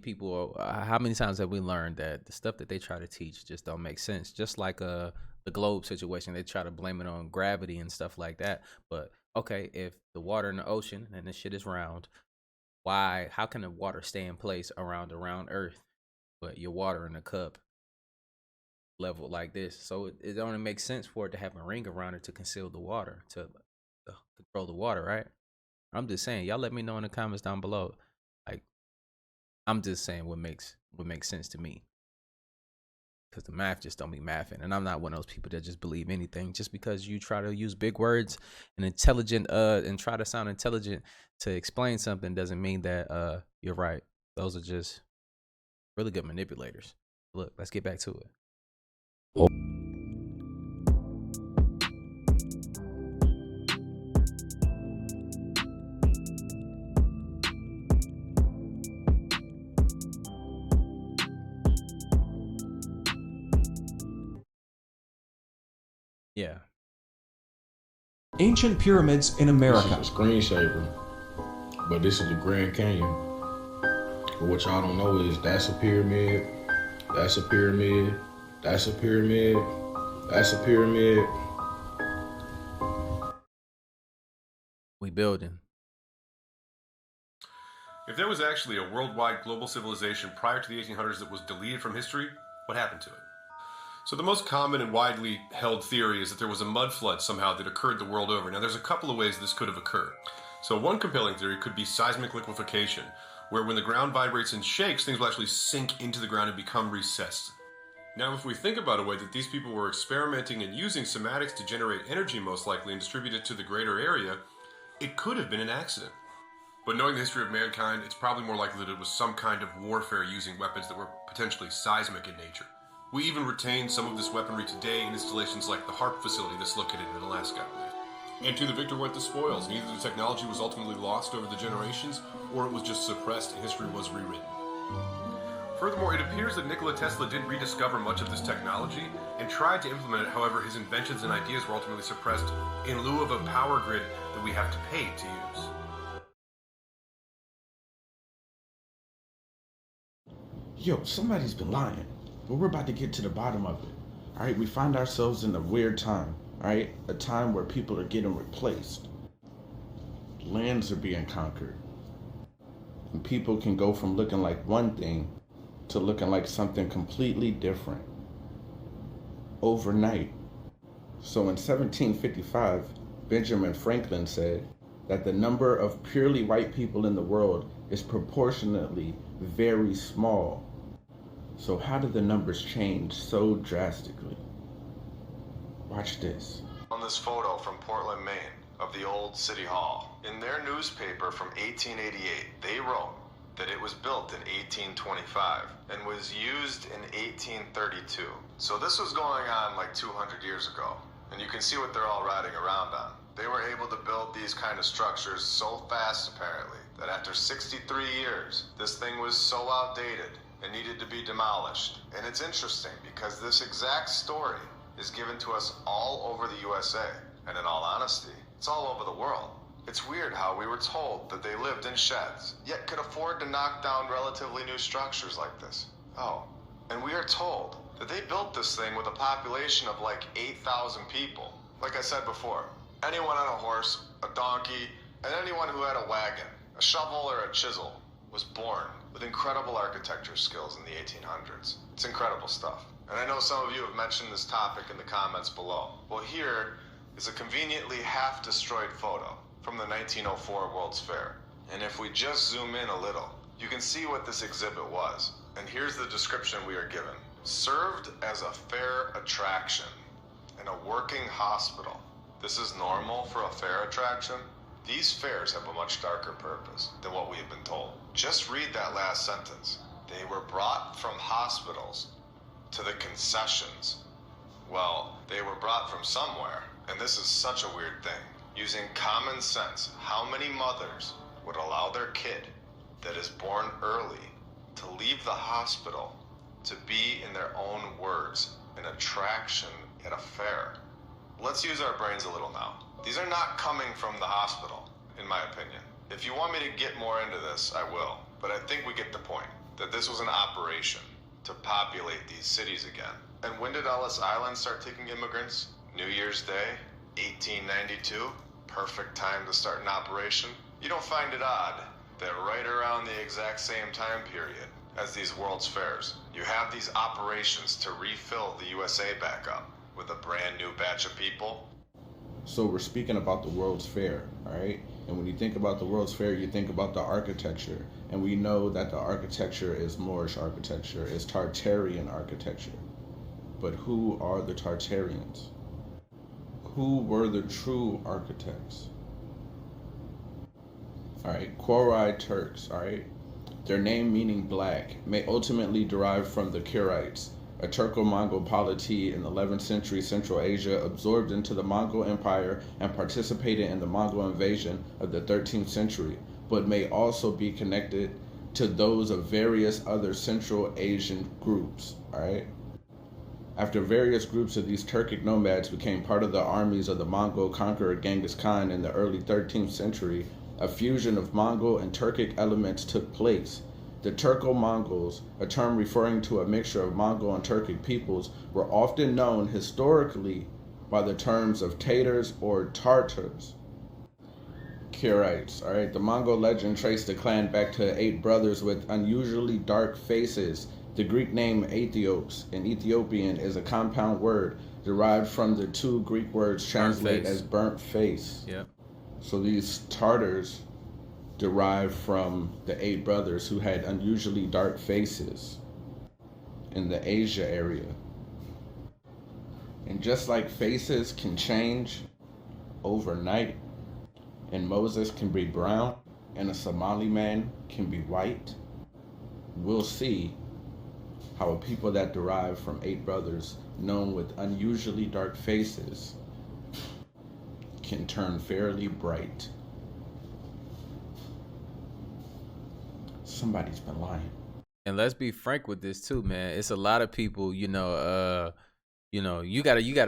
times have we learned that the stuff that they try to teach just don't make sense? Just like the globe situation, they try to blame it on gravity and stuff like that. But okay, if the water in the ocean and this shit is round, how can the water stay in place around Earth, but your water in a cup level like this? So it only makes sense for it to have a ring around it to conceal the water, to control the water, right? I'm just saying, y'all let me know in the comments down below. Like, I'm just saying what makes sense to me, because the math just don't be mathing, and I'm not one of those people that just believe anything just because you try to use big words and intelligent and try to sound intelligent to explain something doesn't mean that you're right. Those are just really good manipulators. Look, let's get back to it. Yeah. Ancient pyramids in America. This is a screensaver, but this is the Grand Canyon. But what y'all don't know is that's a pyramid, that's a pyramid, that's a pyramid, that's a pyramid. We building. If there was actually a worldwide global civilization prior to the 1800s that was deleted from history, what happened to it? So the most common and widely held theory is that there was a mud flood somehow that occurred the world over. Now there's a couple of ways this could have occurred. So one compelling theory could be seismic liquefaction, where when the ground vibrates and shakes, things will actually sink into the ground and become recessed. Now if we think about a way that these people were experimenting and using somatics to generate energy most likely and distribute it to the greater area, it could have been an accident. But knowing the history of mankind, it's probably more likely that it was some kind of warfare using weapons that were potentially seismic in nature. We even retain some of this weaponry today in installations like the HARP facility that's located in Alaska, I believe. And to the victor went the spoils, and either the technology was ultimately lost over the generations, or it was just suppressed and history was rewritten. Furthermore, it appears that Nikola Tesla did rediscover much of this technology and tried to implement it. However, his inventions and ideas were ultimately suppressed in lieu of a power grid that we have to pay to use. Yo, somebody's been lying. But we're about to get to the bottom of it. All right, we find ourselves in a weird time. All right, a time where people are getting replaced. Lands are being conquered. And people can go from looking like one thing to looking like something completely different overnight. So in 1755, Benjamin Franklin said that the number of purely white people in the world is proportionately very small. So how did the numbers change so drastically? Watch this. On this photo from Portland, Maine, of the old City Hall. In their newspaper from 1888, they wrote that it was built in 1825 and was used in 1832. So this was going on like 200 years ago. And you can see what they're all riding around on. They were able to build these kind of structures so fast, apparently, that after 63 years, this thing was so outdated and needed to be demolished. And it's interesting because this exact story is given to us all over the USA. And in all honesty, it's all over the world. It's weird how we were told that they lived in sheds, yet could afford to knock down relatively new structures like this. Oh, and we are told that they built this thing with a population of like 8,000 people. Like I said before, anyone on a horse, a donkey, and anyone who had a wagon, a shovel, or a chisel was born with incredible architecture skills in the 1800s. It's incredible stuff. And I know some of you have mentioned this topic in the comments below. Well, here is a conveniently half-destroyed photo from the 1904 World's Fair. And if we just zoom in a little, you can see what this exhibit was. And here's the description we are given. Served as a fair attraction in a working hospital. This is normal for a fair attraction? These fairs have a much darker purpose than what we have been told. Just read that last sentence. They were brought from hospitals to the concessions. Well, they were brought from somewhere, and this is such a weird thing. Using common sense, how many mothers would allow their kid that is born early to leave the hospital to be, in their own words, an attraction at a fair? Let's use our brains a little now. These are not coming from the hospital, in my opinion. If you want me to get more into this, I will. But I think we get the point, that this was an operation to populate these cities again. And when did Ellis Island start taking immigrants? New Year's Day, 1892? Perfect time to start an operation. You don't find it odd that right around the exact same time period as these World's Fairs, you have these operations to refill the USA back up with a brand new batch of people. So we're speaking about the World's Fair, all right? And when you think about the World's Fair, you think about the architecture. And we know that the architecture is Moorish architecture, is Tartarian architecture. But who are the Tartarians? Who were the true architects? All right, Quraysh Turks, all right? Their name meaning black may ultimately derive from the Quraysh, a Turco-Mongol polity in the 11th century Central Asia, absorbed into the Mongol Empire and participated in the Mongol invasion of the 13th century, but may also be connected to those of various other Central Asian groups, all right? After various groups of these Turkic nomads became part of the armies of the Mongol conqueror Genghis Khan in the early 13th century, a fusion of Mongol and Turkic elements took place. The Turco-Mongols, a term referring to a mixture of Mongol and Turkic peoples, were often known historically by the terms of Tatars or Tartars. Quraysh, all right? The Mongol legend traced the clan back to 8 brothers with unusually dark faces. The Greek name Aethiops in Ethiopian is a compound word derived from the 2 Greek words translated as burnt face. Yep. So these Tartars derived from the 8 brothers who had unusually dark faces in the Asia area. And just like faces can change overnight, and Moses can be brown, and a Somali man can be white, we'll see how a people that derive from 8 brothers known with unusually dark faces can turn fairly bright. Somebody's been lying. And let's be frank with this too, man. It's a lot of people, you gotta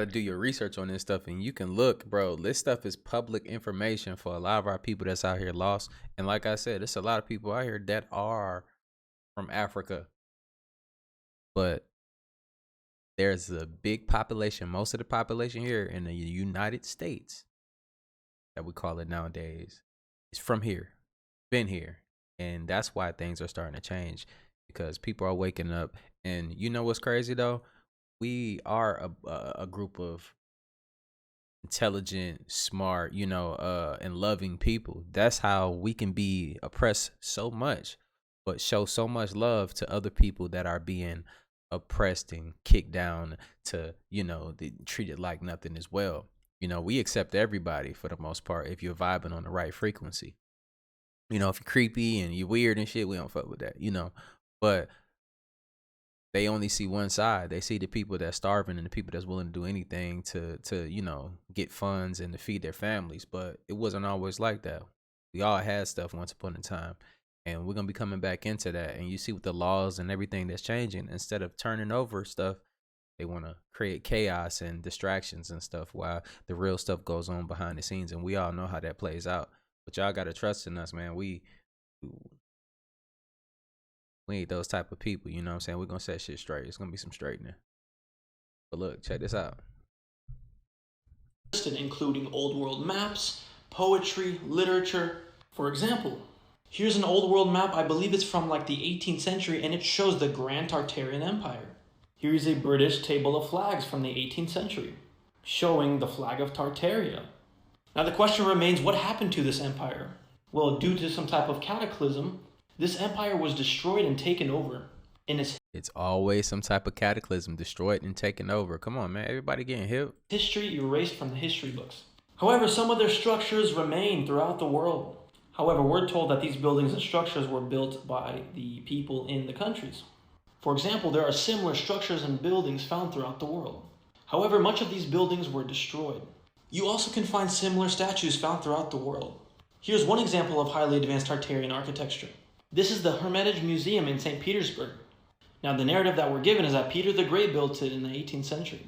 do your research on this stuff, and you can look, bro. This stuff is public information for a lot of our people that's out here lost. And like I said, it's a lot of people out here that are from Africa, but there's a big population. Most of the population here in the United States, that we call it nowadays, is from here, been here. And that's why things are starting to change, because people are waking up. And you know what's crazy though? We are a group of intelligent, smart, and loving people. That's how we can be oppressed so much, but show so much love to other people that are being oppressed and kicked down to, treated like nothing as well. We accept everybody for the most part if you're vibing on the right frequency. If you're creepy and you're weird and shit, we don't fuck with that, But they only see one side. They see the people that's starving and the people that's willing to do anything to get funds and to feed their families. But it wasn't always like that. We all had stuff once upon a time. And we're going to be coming back into that. And you see with the laws and everything that's changing, instead of turning over stuff, they want to create chaos and distractions and stuff while the real stuff goes on behind the scenes. And we all know how that plays out. But y'all got to trust in us, man. We ain't those type of people, you know what I'm saying? We're going to set shit straight. It's going to be some straightening. But look, check this out. Including old world maps, poetry, literature. For example, here's an old world map. I believe it's from like the 18th century, and it shows the Grand Tartarian Empire. Here's a British table of flags from the 18th century, showing the flag of Tartaria. Now the question remains, what happened to this empire? Well, due to some type of cataclysm, this empire was destroyed and taken over. It's always some type of cataclysm, destroyed and taken over. Come on, man. Everybody getting hip. History erased from the history books. However, some of their structures remain throughout the world. However, we're told that these buildings and structures were built by the people in the countries. For example, there are similar structures and buildings found throughout the world. However, much of these buildings were destroyed. You also can find similar statues found throughout the world. Here's one example of highly advanced Tartarian architecture. This is the Hermitage Museum in St. Petersburg. Now, the narrative that we're given is that Peter the Great built it in the 18th century.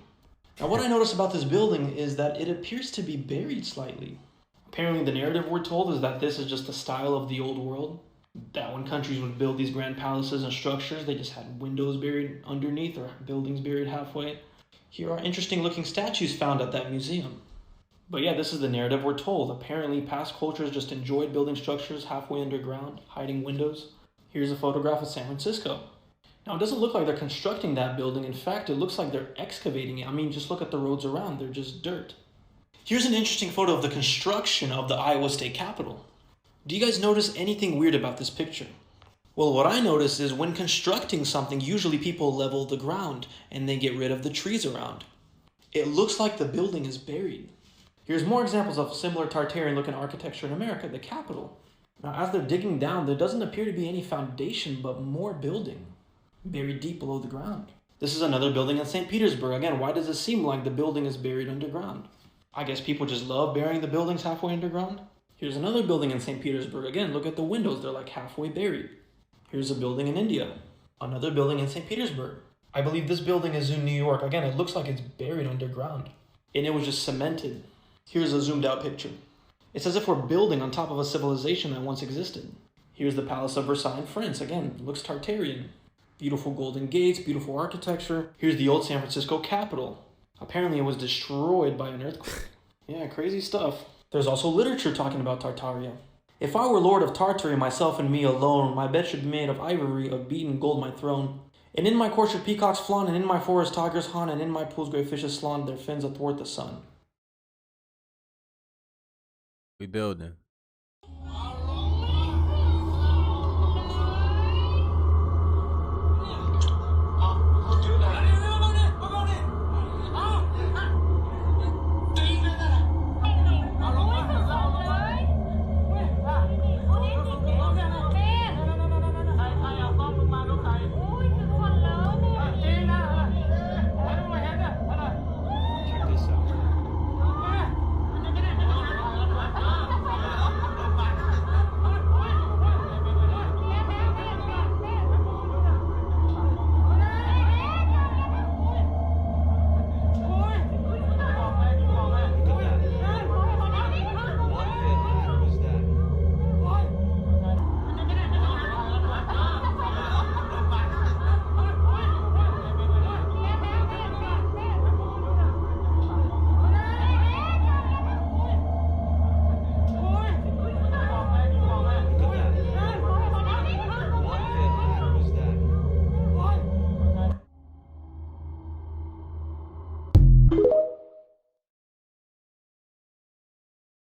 Now, what I noticed about this building is that it appears to be buried slightly. Apparently, the narrative we're told is that this is just the style of the old world, that when countries would build these grand palaces and structures, they just had windows buried underneath or buildings buried halfway. Here are interesting looking statues found at that museum. But yeah, this is the narrative we're told. Apparently, past cultures just enjoyed building structures halfway underground, hiding windows. Here's a photograph of San Francisco. Now, it doesn't look like they're constructing that building. In fact, it looks like they're excavating it. I mean, just look at the roads around. They're just dirt. Here's an interesting photo of the construction of the Iowa State Capitol. Do you guys notice anything weird about this picture? Well, what I notice is when constructing something, usually people level the ground and they get rid of the trees around. It looks like the building is buried. Here's more examples of similar Tartarian-looking architecture in America, the Capitol. Now, as they're digging down, there doesn't appear to be any foundation, but more building, buried deep below the ground. This is another building in St. Petersburg. Again, why does it seem like the building is buried underground? I guess people just love burying the buildings halfway underground. Here's another building in St. Petersburg. Again, look at the windows. They're like halfway buried. Here's a building in India. Another building in St. Petersburg. I believe this building is in New York. Again, it looks like it's buried underground. And it was just cemented. Here's a zoomed out picture. It's as if we're building on top of a civilization that once existed. Here's the Palace of Versailles in France. Again, it looks Tartarian. Beautiful golden gates, beautiful architecture. Here's the old San Francisco Capitol. Apparently it was destroyed by an earthquake. Yeah, crazy stuff. There's also literature talking about Tartaria. If I were lord of Tartary, myself and me alone, my bed should be made of ivory, of beaten gold my throne. And in my court should peacocks flaunt, and in my forest tigers haunt, and in my pools great fishes slaunt their fins athwart the sun. We building.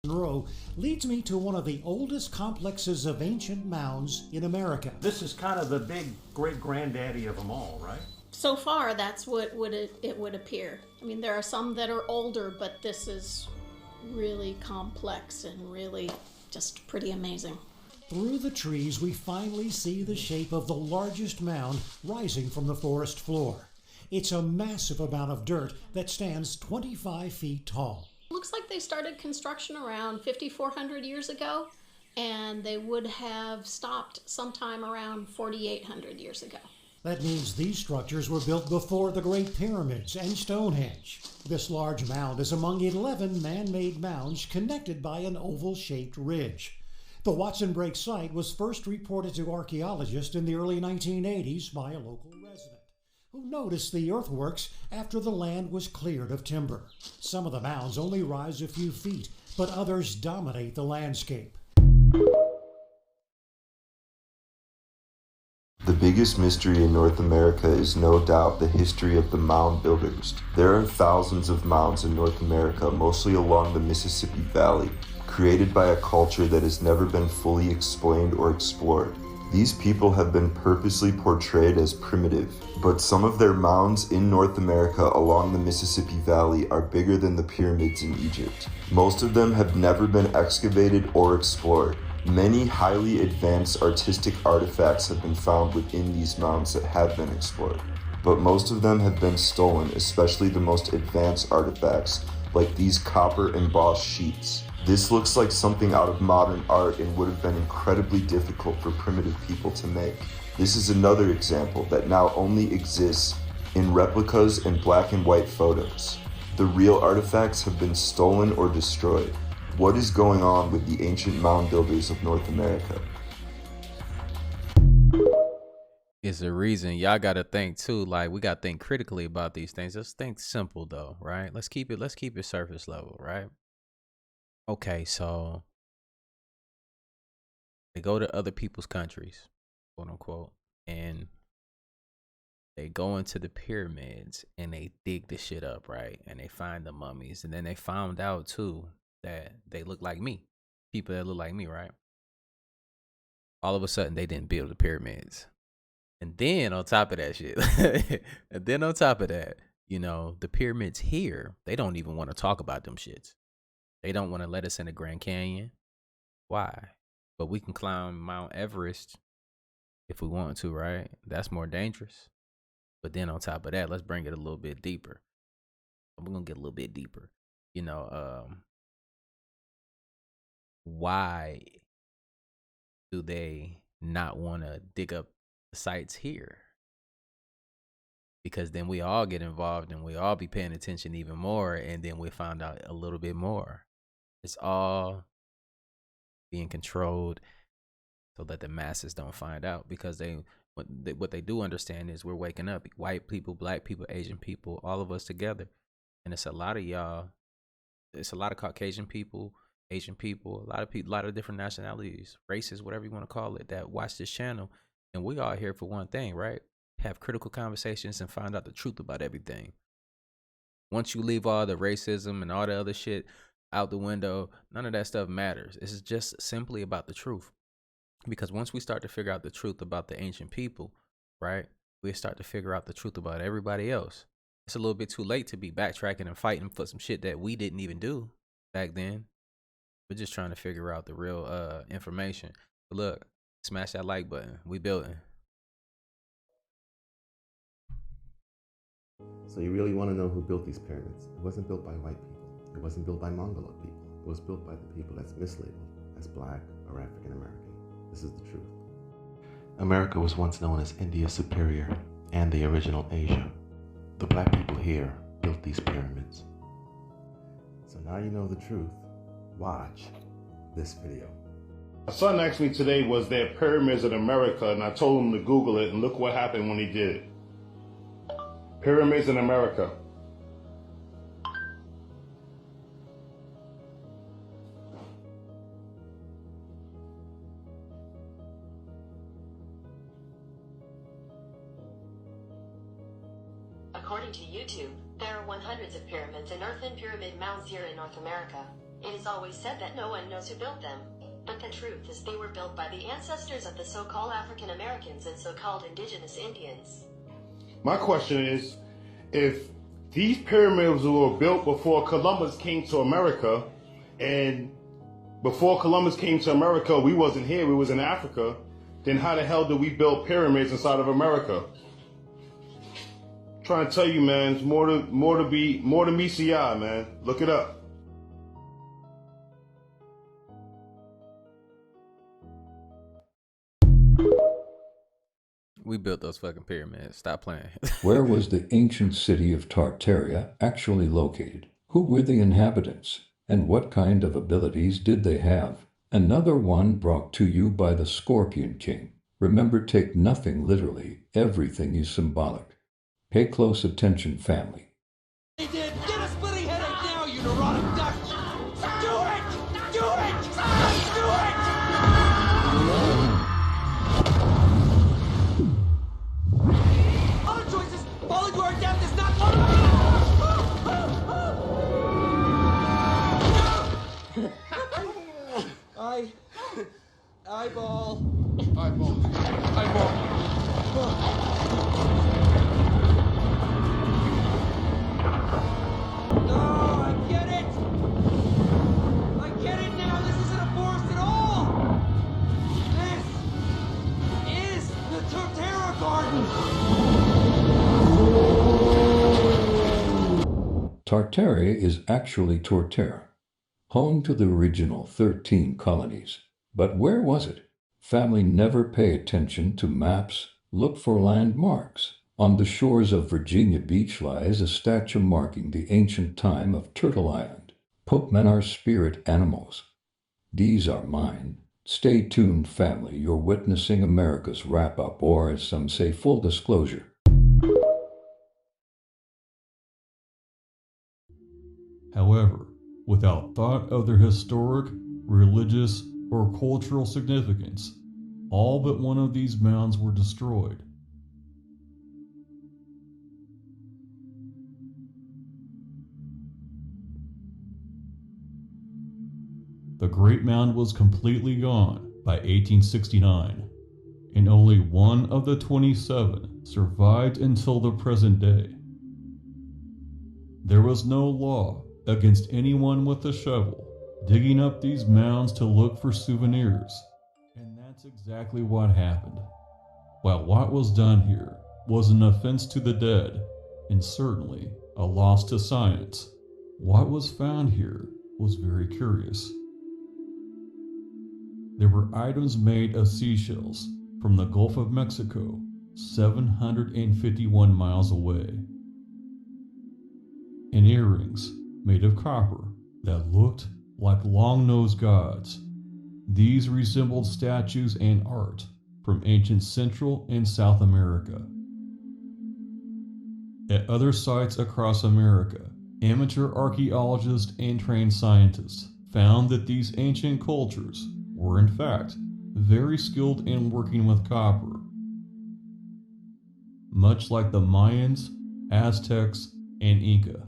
Row leads me to one of the oldest complexes of ancient mounds in America. This is kind of the big great-granddaddy of them all, right? So far, that's what it would appear. I mean, there are some that are older, but this is really complex and really just pretty amazing. Through the trees, we finally see the shape of the largest mound rising from the forest floor. It's a massive amount of dirt that stands 25 feet tall. Looks like they started construction around 5,400 years ago, and they would have stopped sometime around 4,800 years ago. That means these structures were built before the Great Pyramids and Stonehenge. This large mound is among 11 man-made mounds connected by an oval-shaped ridge. The Watson Break site was first reported to archaeologists in the early 1980s by a local resident who noticed the earthworks after the land was cleared of timber. Some of the mounds only rise a few feet, but others dominate the landscape. The biggest mystery in North America is no doubt the history of the mound builders. There are thousands of mounds in North America, mostly along the Mississippi Valley, created by a culture that has never been fully explained or explored. These people have been purposely portrayed as primitive, but some of their mounds in North America along the Mississippi Valley are bigger than the pyramids in Egypt. Most of them have never been excavated or explored. Many highly advanced artistic artifacts have been found within these mounds that have been explored, but most of them have been stolen, especially the most advanced artifacts, like these copper embossed sheets. This looks like something out of modern art and would have been incredibly difficult for primitive people to make. This is another example that now only exists in replicas and black and white photos. The real artifacts have been stolen or destroyed. What is going on with the ancient mound builders of North America? It's a reason. Y'all gotta think too. Like, we gotta think critically about these things. Let's think simple though, right? Let's keep it surface level, right? Okay, so they go to other people's countries, quote unquote, and they go into the pyramids and they dig the shit up, right? And they find the mummies, and then they found out too that they look like me, people that look like me, right? All of a sudden, they didn't build the pyramids. And then on top of that shit, you know, the pyramids here, they don't even want to talk about them shits. They don't want to let us in the Grand Canyon. Why? But we can climb Mount Everest if we want to, right? That's more dangerous. But then on top of that, let's bring it a little bit deeper. We're going to get a little bit deeper. You know, why do they not want to dig up the sites here? Because then we all get involved and we all be paying attention even more, and then we find out a little bit more. It's all being controlled so that the masses don't find out, because what they do understand is we're waking up, white people, black people, Asian people, all of us together. And it's a lot of y'all, it's a lot of Caucasian people, Asian people, a lot of different nationalities, races, whatever you want to call it, that watch this channel. And we all here for one thing, right? Have critical conversations and find out the truth about everything. Once you leave all the racism and all the other shit out the window, none of that stuff matters. It's just simply about the truth. Because once we start to figure out the truth about the ancient people, right, we start to figure out the truth about everybody else. It's a little bit too late to be backtracking and fighting for some shit that we didn't even do back then. We're just trying to figure out the real information. But look, smash that like button. We building. So you really want to know who built these pyramids? It wasn't built by white people. It wasn't built by Mongoloid people. It was built by the people that's mislabeled as black or African American. This is the truth. America was once known as India Superior and the original Asia. The black people here built these pyramids. So now you know the truth. Watch this video. My son asked me today, was there pyramids in America? And I told him to Google it, and look what happened when he did it. Pyramids in America. According to YouTube, there are hundreds of pyramids and earthen pyramid mounds here in North America. It is always said that no one knows who built them. But the truth is they were built by the ancestors of the so-called African Americans and so-called indigenous Indians. My question is, if these pyramids were built before Columbus came to America, and before Columbus came to America, we wasn't here, we was in Africa, then how the hell did we build pyramids inside of America? Trying to tell you, man, it's more to me CI, man. Look it up. We built those fucking pyramids. Stop playing. Where was the ancient city of Tartaria actually located? Who were the inhabitants? And what kind of abilities did they have? Another one brought to you by the Scorpion King. Remember, take nothing literally. Everything is symbolic. Pay close attention, family. He did! Get a splitting headache now, you neurotic duck! Do it! Do it! Do it! Other choices, falling to our death is not one of them! Eyeball. No, I get it! I get it now! This isn't a forest at all! Tartaria is actually Torterra, home to the original 13 colonies. But where was it? Family never pay attention to maps, look for landmarks. On the shores of Virginia Beach lies a statue marking the ancient time of Turtle Island. Pope men are spirit animals. These are mine. Stay tuned, family. You're witnessing America's wrap-up, or as some say, full disclosure. However, without thought of their historic, religious, or cultural significance, all but one of these mounds were destroyed. The Great Mound was completely gone by 1869, and only one of the 27 survived until the present day. There was no law against anyone with a shovel digging up these mounds to look for souvenirs, and that's exactly what happened. While what was done here was an offense to the dead, and certainly a loss to science, what was found here was very curious. There were items made of seashells from the Gulf of Mexico, 751 miles away, and earrings made of copper that looked like long-nosed gods. These resembled statues and art from ancient Central and South America. At other sites across America, amateur archaeologists and trained scientists found that these ancient cultures were in fact very skilled in working with copper, much like the Mayans, Aztecs, and Inca.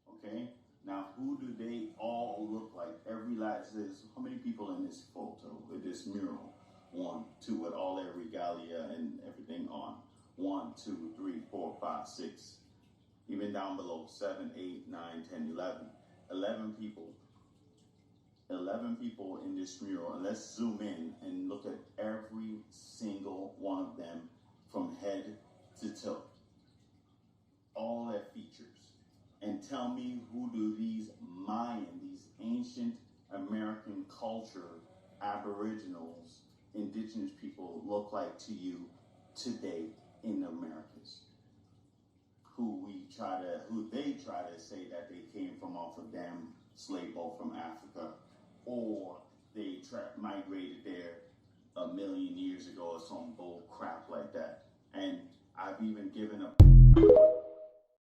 Okay, now who do they all look like? Every last is how many people in this photo with this mural? 1, 2, with all their regalia and everything on. 1, 2, 3, 4, 5, 6. Even down below, 7, 8, 9, 10, 11. 11 people. 11 people in this mural. And let's zoom in and look at every single one of them from head to toe. All their features. And tell me, who do these Mayan, these ancient American culture, aboriginals, indigenous people look like to you today in the Americas? Who they try to say that they came from off of them slave boat from Africa, or they migrated there 1 million years ago or some bull crap like that. And I've even given a...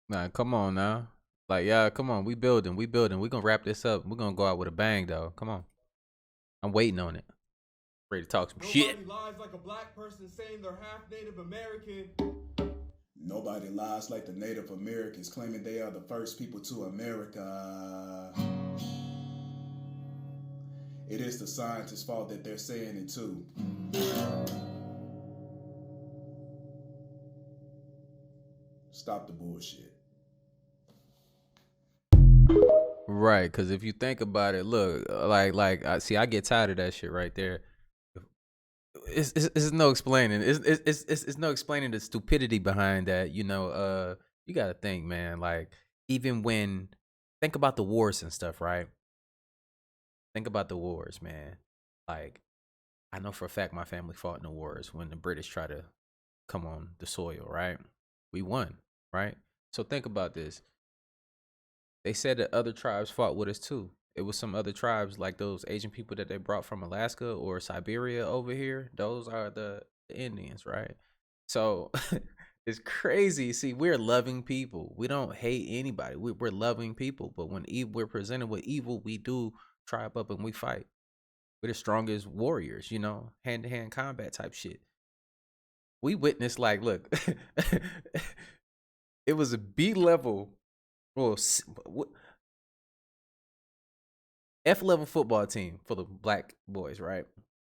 Nah, come on now. Like, yeah, come on. We building. We're gonna wrap this up. We're gonna go out with a bang, though. Come on. I'm waiting on it. Ready to talk some shit. Nobody lies like a black person saying they're half Native American. Nobody lies like the Native Americans claiming they are the first people to America. It is the scientists' fault that they're saying it too. Stop the bullshit. Right, because if you think about it, look, I get tired of that shit right there. It's no explaining. It's no explaining the stupidity behind that. You know, you gotta think, man. Like, even when think about the wars and stuff, right? Think about the wars, man. Like, I know for a fact my family fought in the wars when the British tried to come on the soil, right? We won, right? So think about this. They said that other tribes fought with us too. It was some other tribes like those Asian people that they brought from Alaska or Siberia over here. Those are the Indians, right? So it's crazy. See, we're loving people. We don't hate anybody. We're loving people. But when we're presented with evil, we do tribe up and we fight. We're the strongest warriors, you know, hand-to-hand combat type shit. We witnessed, like, look, it was a B level, well, F-level football team for the black boys, right?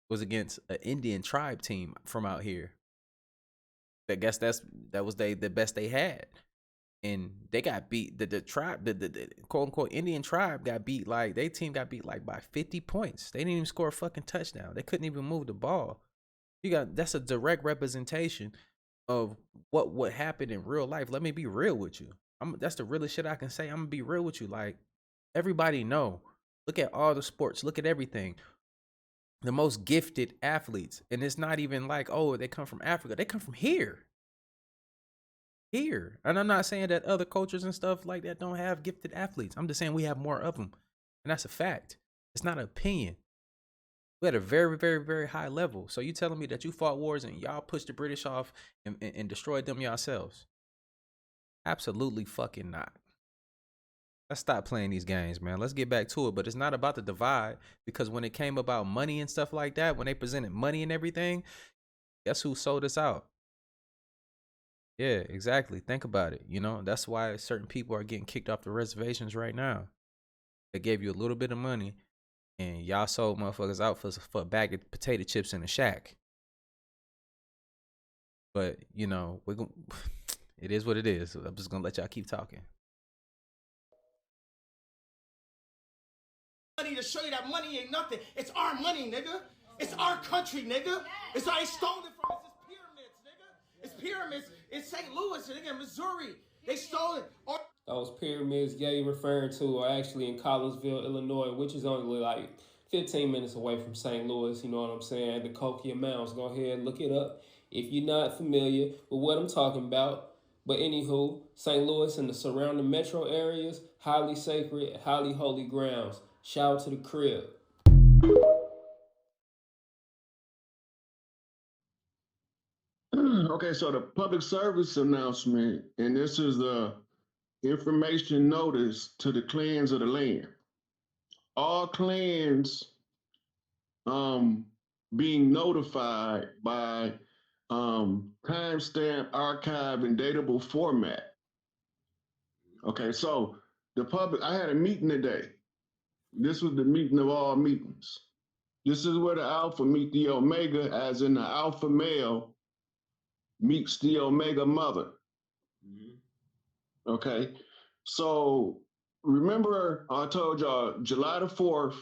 Was against an Indian tribe team from out here. I guess that was the best they had. And they got beat. The tribe, the quote unquote Indian tribe got beat, like their team got beat like by 50 points. They didn't even score a fucking touchdown. They couldn't even move the ball. That's a direct representation of what happened in real life. Let me be real with you. That's the realest shit I can say. I'm gonna be real with you. Like, everybody know. Look at all the sports. Look at everything. The most gifted athletes, and it's not even like, oh, they come from Africa. They come from here. Here. And I'm not saying that other cultures and stuff like that don't have gifted athletes. I'm just saying we have more of them. And that's a fact. It's not an opinion. We at a very, very, very high level. So you telling me that you fought wars and y'all pushed the British off and destroyed them yourselves? Absolutely fucking not. Let's stop playing these games, man. Let's get back to it. But it's not about the divide, because when it came about money and stuff like that, when they presented money and everything, guess who sold us out? Yeah, exactly. Think about it. You know, that's why certain people are getting kicked off the reservations right now. They gave you a little bit of money and y'all sold motherfuckers out for a bag of potato chips in a shack. But, you know, it is what it is. I'm just going to let y'all keep talking. Money to show you that money ain't nothing. It's our money, nigga. It's our country, nigga. It's I stole it from us. It's pyramids. It's St. Louis, nigga, Missouri. They stole it. Those pyramids Gay referring to are actually in Collinsville, Illinois, which is only like 15 minutes away from St. Louis. You know what I'm saying? The Kokia Mounds. Go ahead and look it up if you're not familiar with what I'm talking about. But anywho, St. Louis and the surrounding metro areas, highly sacred, highly holy grounds. Shout out to the crib. Okay, so the public service announcement, and this is the information notice to the clans of the land. All clans being notified by timestamp, archive, and datable format. Okay, so the public, I had a meeting today. This was the meeting of all meetings. This is where the alpha meet the omega, as in the alpha male meets the omega mother. Okay, so remember I told y'all July the 4th,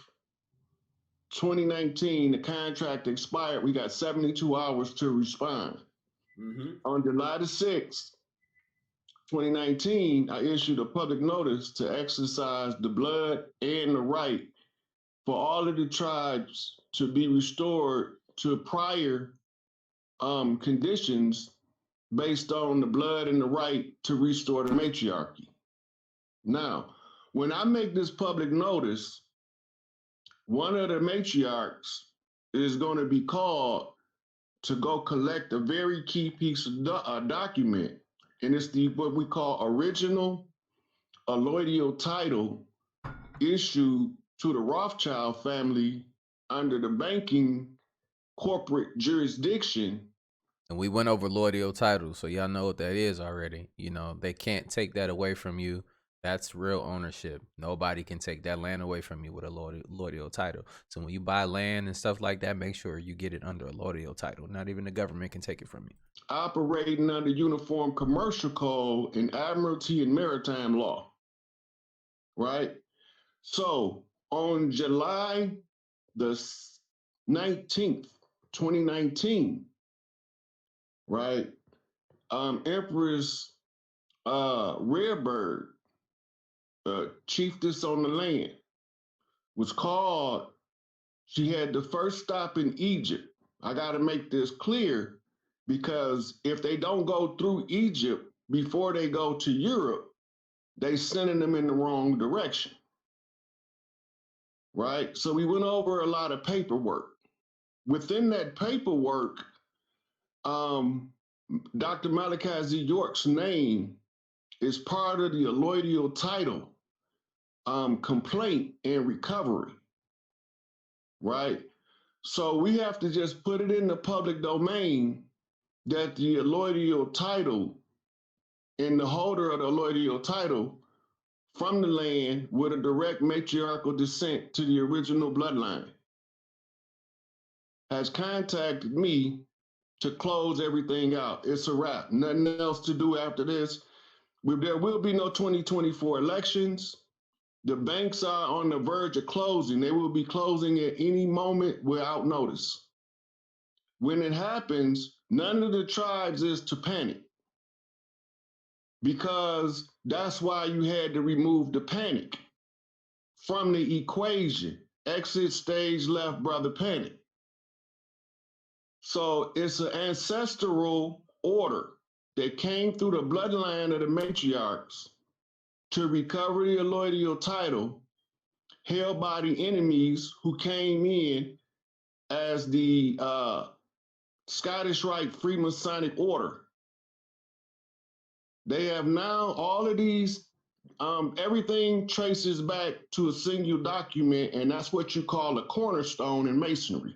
2019, the contract expired. We got 72 hours to respond. On July the 6th, 2019, I issued a public notice to exercise the blood and the right for all of the tribes to be restored to prior conditions based on the blood and the right to restore the matriarchy. Now, when I make this public notice, one of the matriarchs is going to be called to go collect a very key piece of document, and it's what we call original alloidial title issued to the Rothschild family under the banking corporate jurisdiction. And we went over loyal title, so y'all know what that is already. You know, they can't take that away from you. That's real ownership. Nobody can take that land away from you with a loyal title. So when you buy land and stuff like that, make sure you get it under a loyal title. Not even the government can take it from you. Operating under Uniform Commercial Code and Admiralty and Maritime Law, right? So on July the 19th, 2019, right, Empress Redbird, chiefess on the land, was called. She had the first stop in Egypt. I got to make this clear, because if they don't go through Egypt before they go to Europe, they sending them in the wrong direction, right? So we went over a lot of paperwork. Within that paperwork, Dr. Malachi Z. York's name is part of the alloidial title complaint and recovery, right? So we have to just put it in the public domain that the alloidial title and the holder of the alloidial title from the land with a direct matriarchal descent to the original bloodline has contacted me to close everything out. It's a wrap. Nothing else to do after this. There will be no 2024 elections. The banks are on the verge of closing. They will be closing at any moment without notice. When it happens, none of the tribes is to panic, because that's why you had to remove the panic from the equation. Exit stage left, brother, panic. So it's an ancestral order that came through the bloodline of the matriarchs to recover the allodial title held by the enemies who came in as the Scottish Rite Freemasonic Order. They have now all of these, everything traces back to a single document, and that's what you call a cornerstone in Masonry.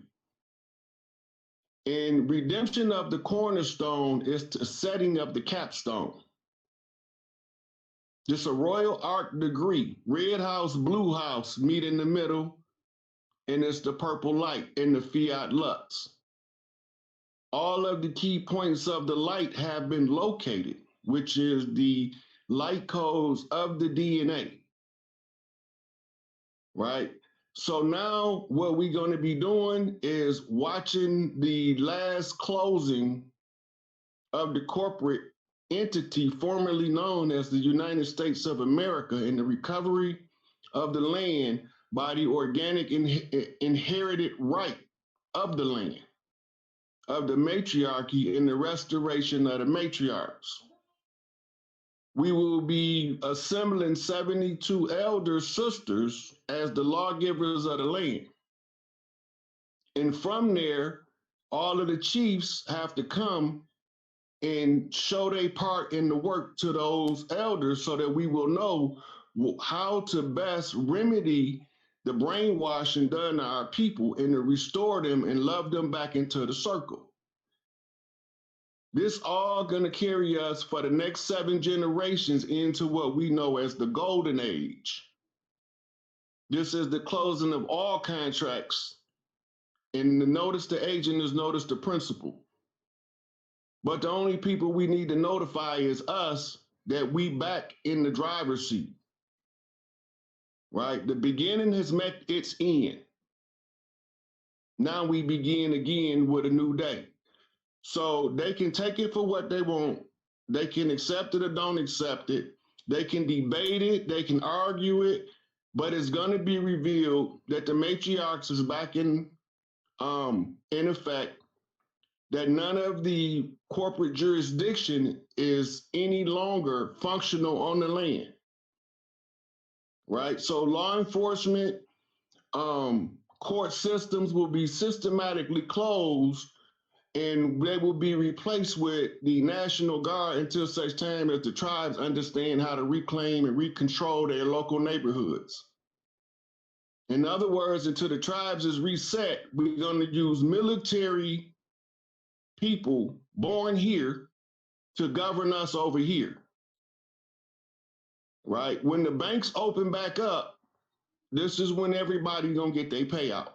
And redemption of the cornerstone is the setting of the capstone. Just a royal arc degree, red house, blue house meet in the middle, and it's the purple light in the fiat lux. All of the key points of the light have been located, which is the light codes of the DNA, right? So now what we're going to be doing is watching the last closing of the corporate entity formerly known as the United States of America and the recovery of the land by the organic inherited right of the land, of the matriarchy, and the restoration of the matriarchs. We will be assembling 72 elder sisters as the lawgivers of the land. And from there, all of the chiefs have to come and show their part in the work to those elders so that we will know how to best remedy the brainwashing done to our people and to restore them and love them back into the circle. This all gonna carry us for the next 7 generations into what we know as the golden age. This is the closing of all contracts. And the notice to agent is notice to principal. But the only people we need to notify is us that we back in the driver's seat, right? The beginning has met its end. Now we begin again with a new day. So they can take it for what they want. They can accept it or don't accept it. They can debate it. They can argue it. But it's going to be revealed that the matriarchs is back in effect, that none of the corporate jurisdiction is any longer functional on the land, right? So law enforcement, court systems will be systematically closed, and they will be replaced with the National Guard until such time as the tribes understand how to reclaim and recontrol their local neighborhoods. In other words, until the tribes is reset, we're going to use military people born here to govern us over here, right? When the banks open back up, this is when everybody's going to get their payout.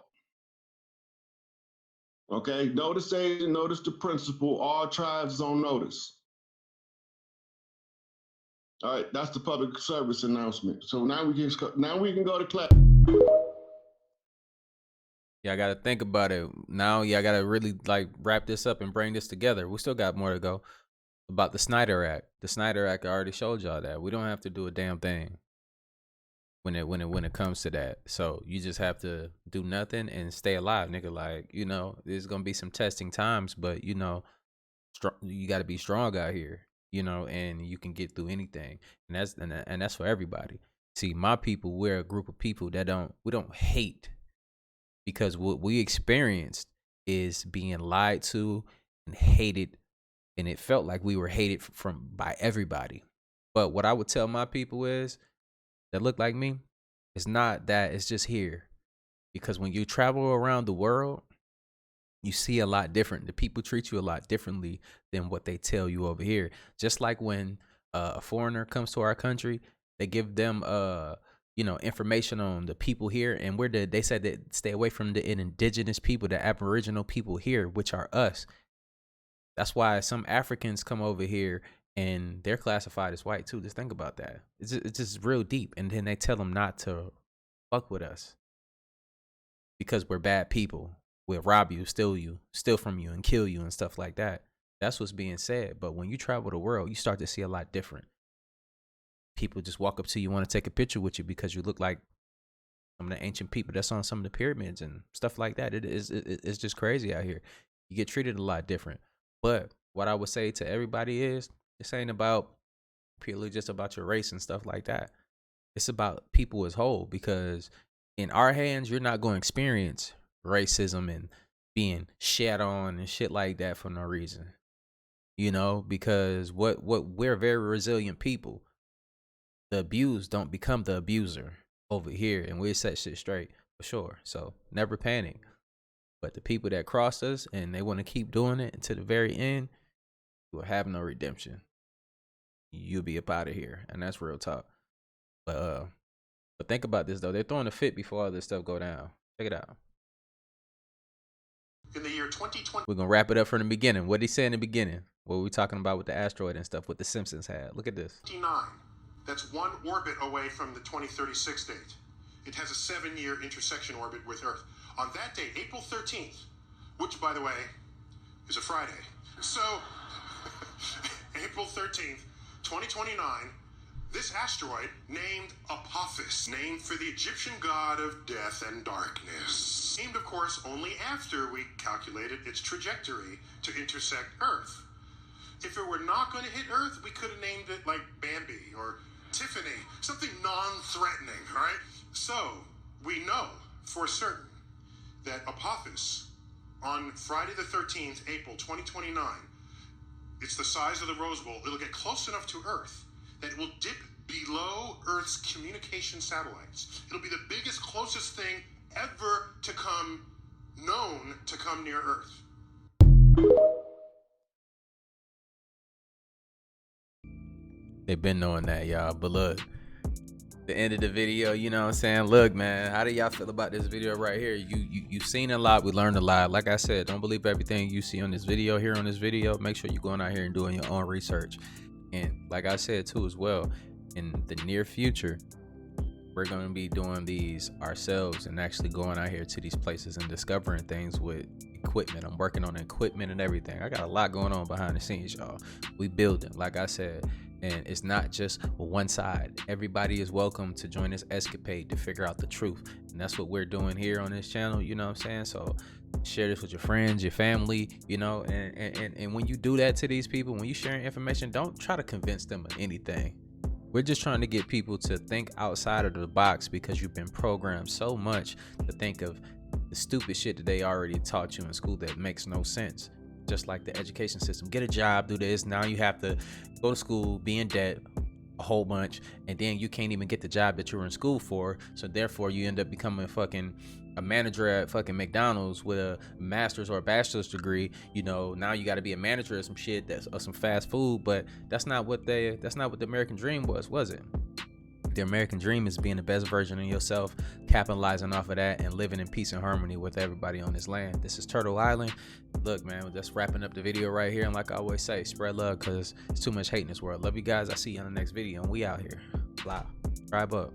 Okay, notice agent, notice the principal, all tribes on notice. All right, that's the public service announcement. So now we can go to class. Yeah, I gotta think about it now. Yeah, I gotta really like wrap this up and bring this together. We still got more to go about the Snyder Act. The Snyder Act, I already showed y'all that we don't have to do a damn thing when it comes to that. So you just have to do nothing and stay alive, nigga. Like, you know, there's gonna be some testing times, but you know, you got to be strong out here, you know, and you can get through anything, and that's for everybody. See, my people, we're a group of people that we don't hate, because what we experienced is being lied to and hated, and it felt like we were hated by everybody. But what I would tell my people is that look like me, it's not that, it's just here. Because when you travel around the world, you see a lot different. The people treat you a lot differently than what they tell you over here. Just like when a foreigner comes to our country, they give them information on the people here, and they said that stay away from the indigenous people, the Aboriginal people here, which are us. That's why some Africans come over here and they're classified as white too. Just think about that. It's just real deep. And then they tell them not to fuck with us because we're bad people. We'll rob you, steal from you, and kill you and stuff like that. That's what's being said. But when you travel the world, you start to see a lot different. People just walk up to you, want to take a picture with you because you look like some of the ancient people that's on some of the pyramids and stuff like that. It's just crazy out here. You get treated a lot different. But what I would say to everybody is, this ain't about purely just about your race and stuff like that. It's about people as whole, because in our hands, you're not going to experience racism and being shat on and shit like that for no reason. You know, because what we're very resilient people. The abused don't become the abuser over here, and we set shit straight for sure. So never panic. But the people that cross us and they want to keep doing it until the very end, you will have no redemption. You'll be up out of here, and that's real talk. But think about this though. They're throwing a fit before all this stuff go down. Check it out. In the year 2020, we're gonna wrap it up from the beginning. What did he say in the beginning? What were we talking about with the asteroid and stuff? What the Simpsons had. Look at this. 29. That's one orbit away from the 2036 date. It has a 7-year intersection orbit with Earth. On that date, April 13th, which, by the way, is a Friday. So, April 13th, 2029, this asteroid, named Apophis, named for the Egyptian god of death and darkness. Named, of course, only after we calculated its trajectory to intersect Earth. If it were not going to hit Earth, we could have named it like Bambi or Tiffany, something non-threatening, all right? So, we know for certain that Apophis, on Friday the 13th, April 2029, it's the size of the Rose Bowl. It'll get close enough to Earth that it will dip below Earth's communication satellites. It'll be the biggest, closest thing ever to come, known to come near Earth. They've been knowing that, y'all. But look, the end of the video, you know what I'm saying? Look, man, how do y'all feel about this video right here? You've seen a lot. We learned a lot. Like I said, don't believe everything you see on this video. Here on this video, make sure you're going out here and doing your own research. And like I said too as well, in the near future, we're going to be doing these ourselves and actually going out here to these places and discovering things with equipment. I'm working on equipment and everything. I got a lot going on behind the scenes, y'all. We building, like I said. And it's not just one side. Everybody is welcome to join this escapade to figure out the truth. And that's what we're doing here on this channel, you know what I'm saying? So share this with your friends, your family, you know, and when you do that to these people, when you sharing information, don't try to convince them of anything. We're just trying to get people to think outside of the box, because you've been programmed so much to think of the stupid shit that they already taught you in school that makes no sense. Just like the education system, get a job, do this. Now you have to go to school, be in debt a whole bunch, and then you can't even get the job that you were in school for. So therefore you end up becoming a manager at fucking McDonald's with a master's or a bachelor's degree. You know, now you got to be a manager of some shit of some fast food. But that's not what the American dream was it? The American dream is being the best version of yourself, capitalizing off of that, and living in peace and harmony with everybody on this land. This is Turtle Island. Look, man, we're just wrapping up the video right here. And like I always say, spread love, because it's too much hate in this world. Love you guys. I'll see you on the next video. And we out here. Blah. Subscribe up.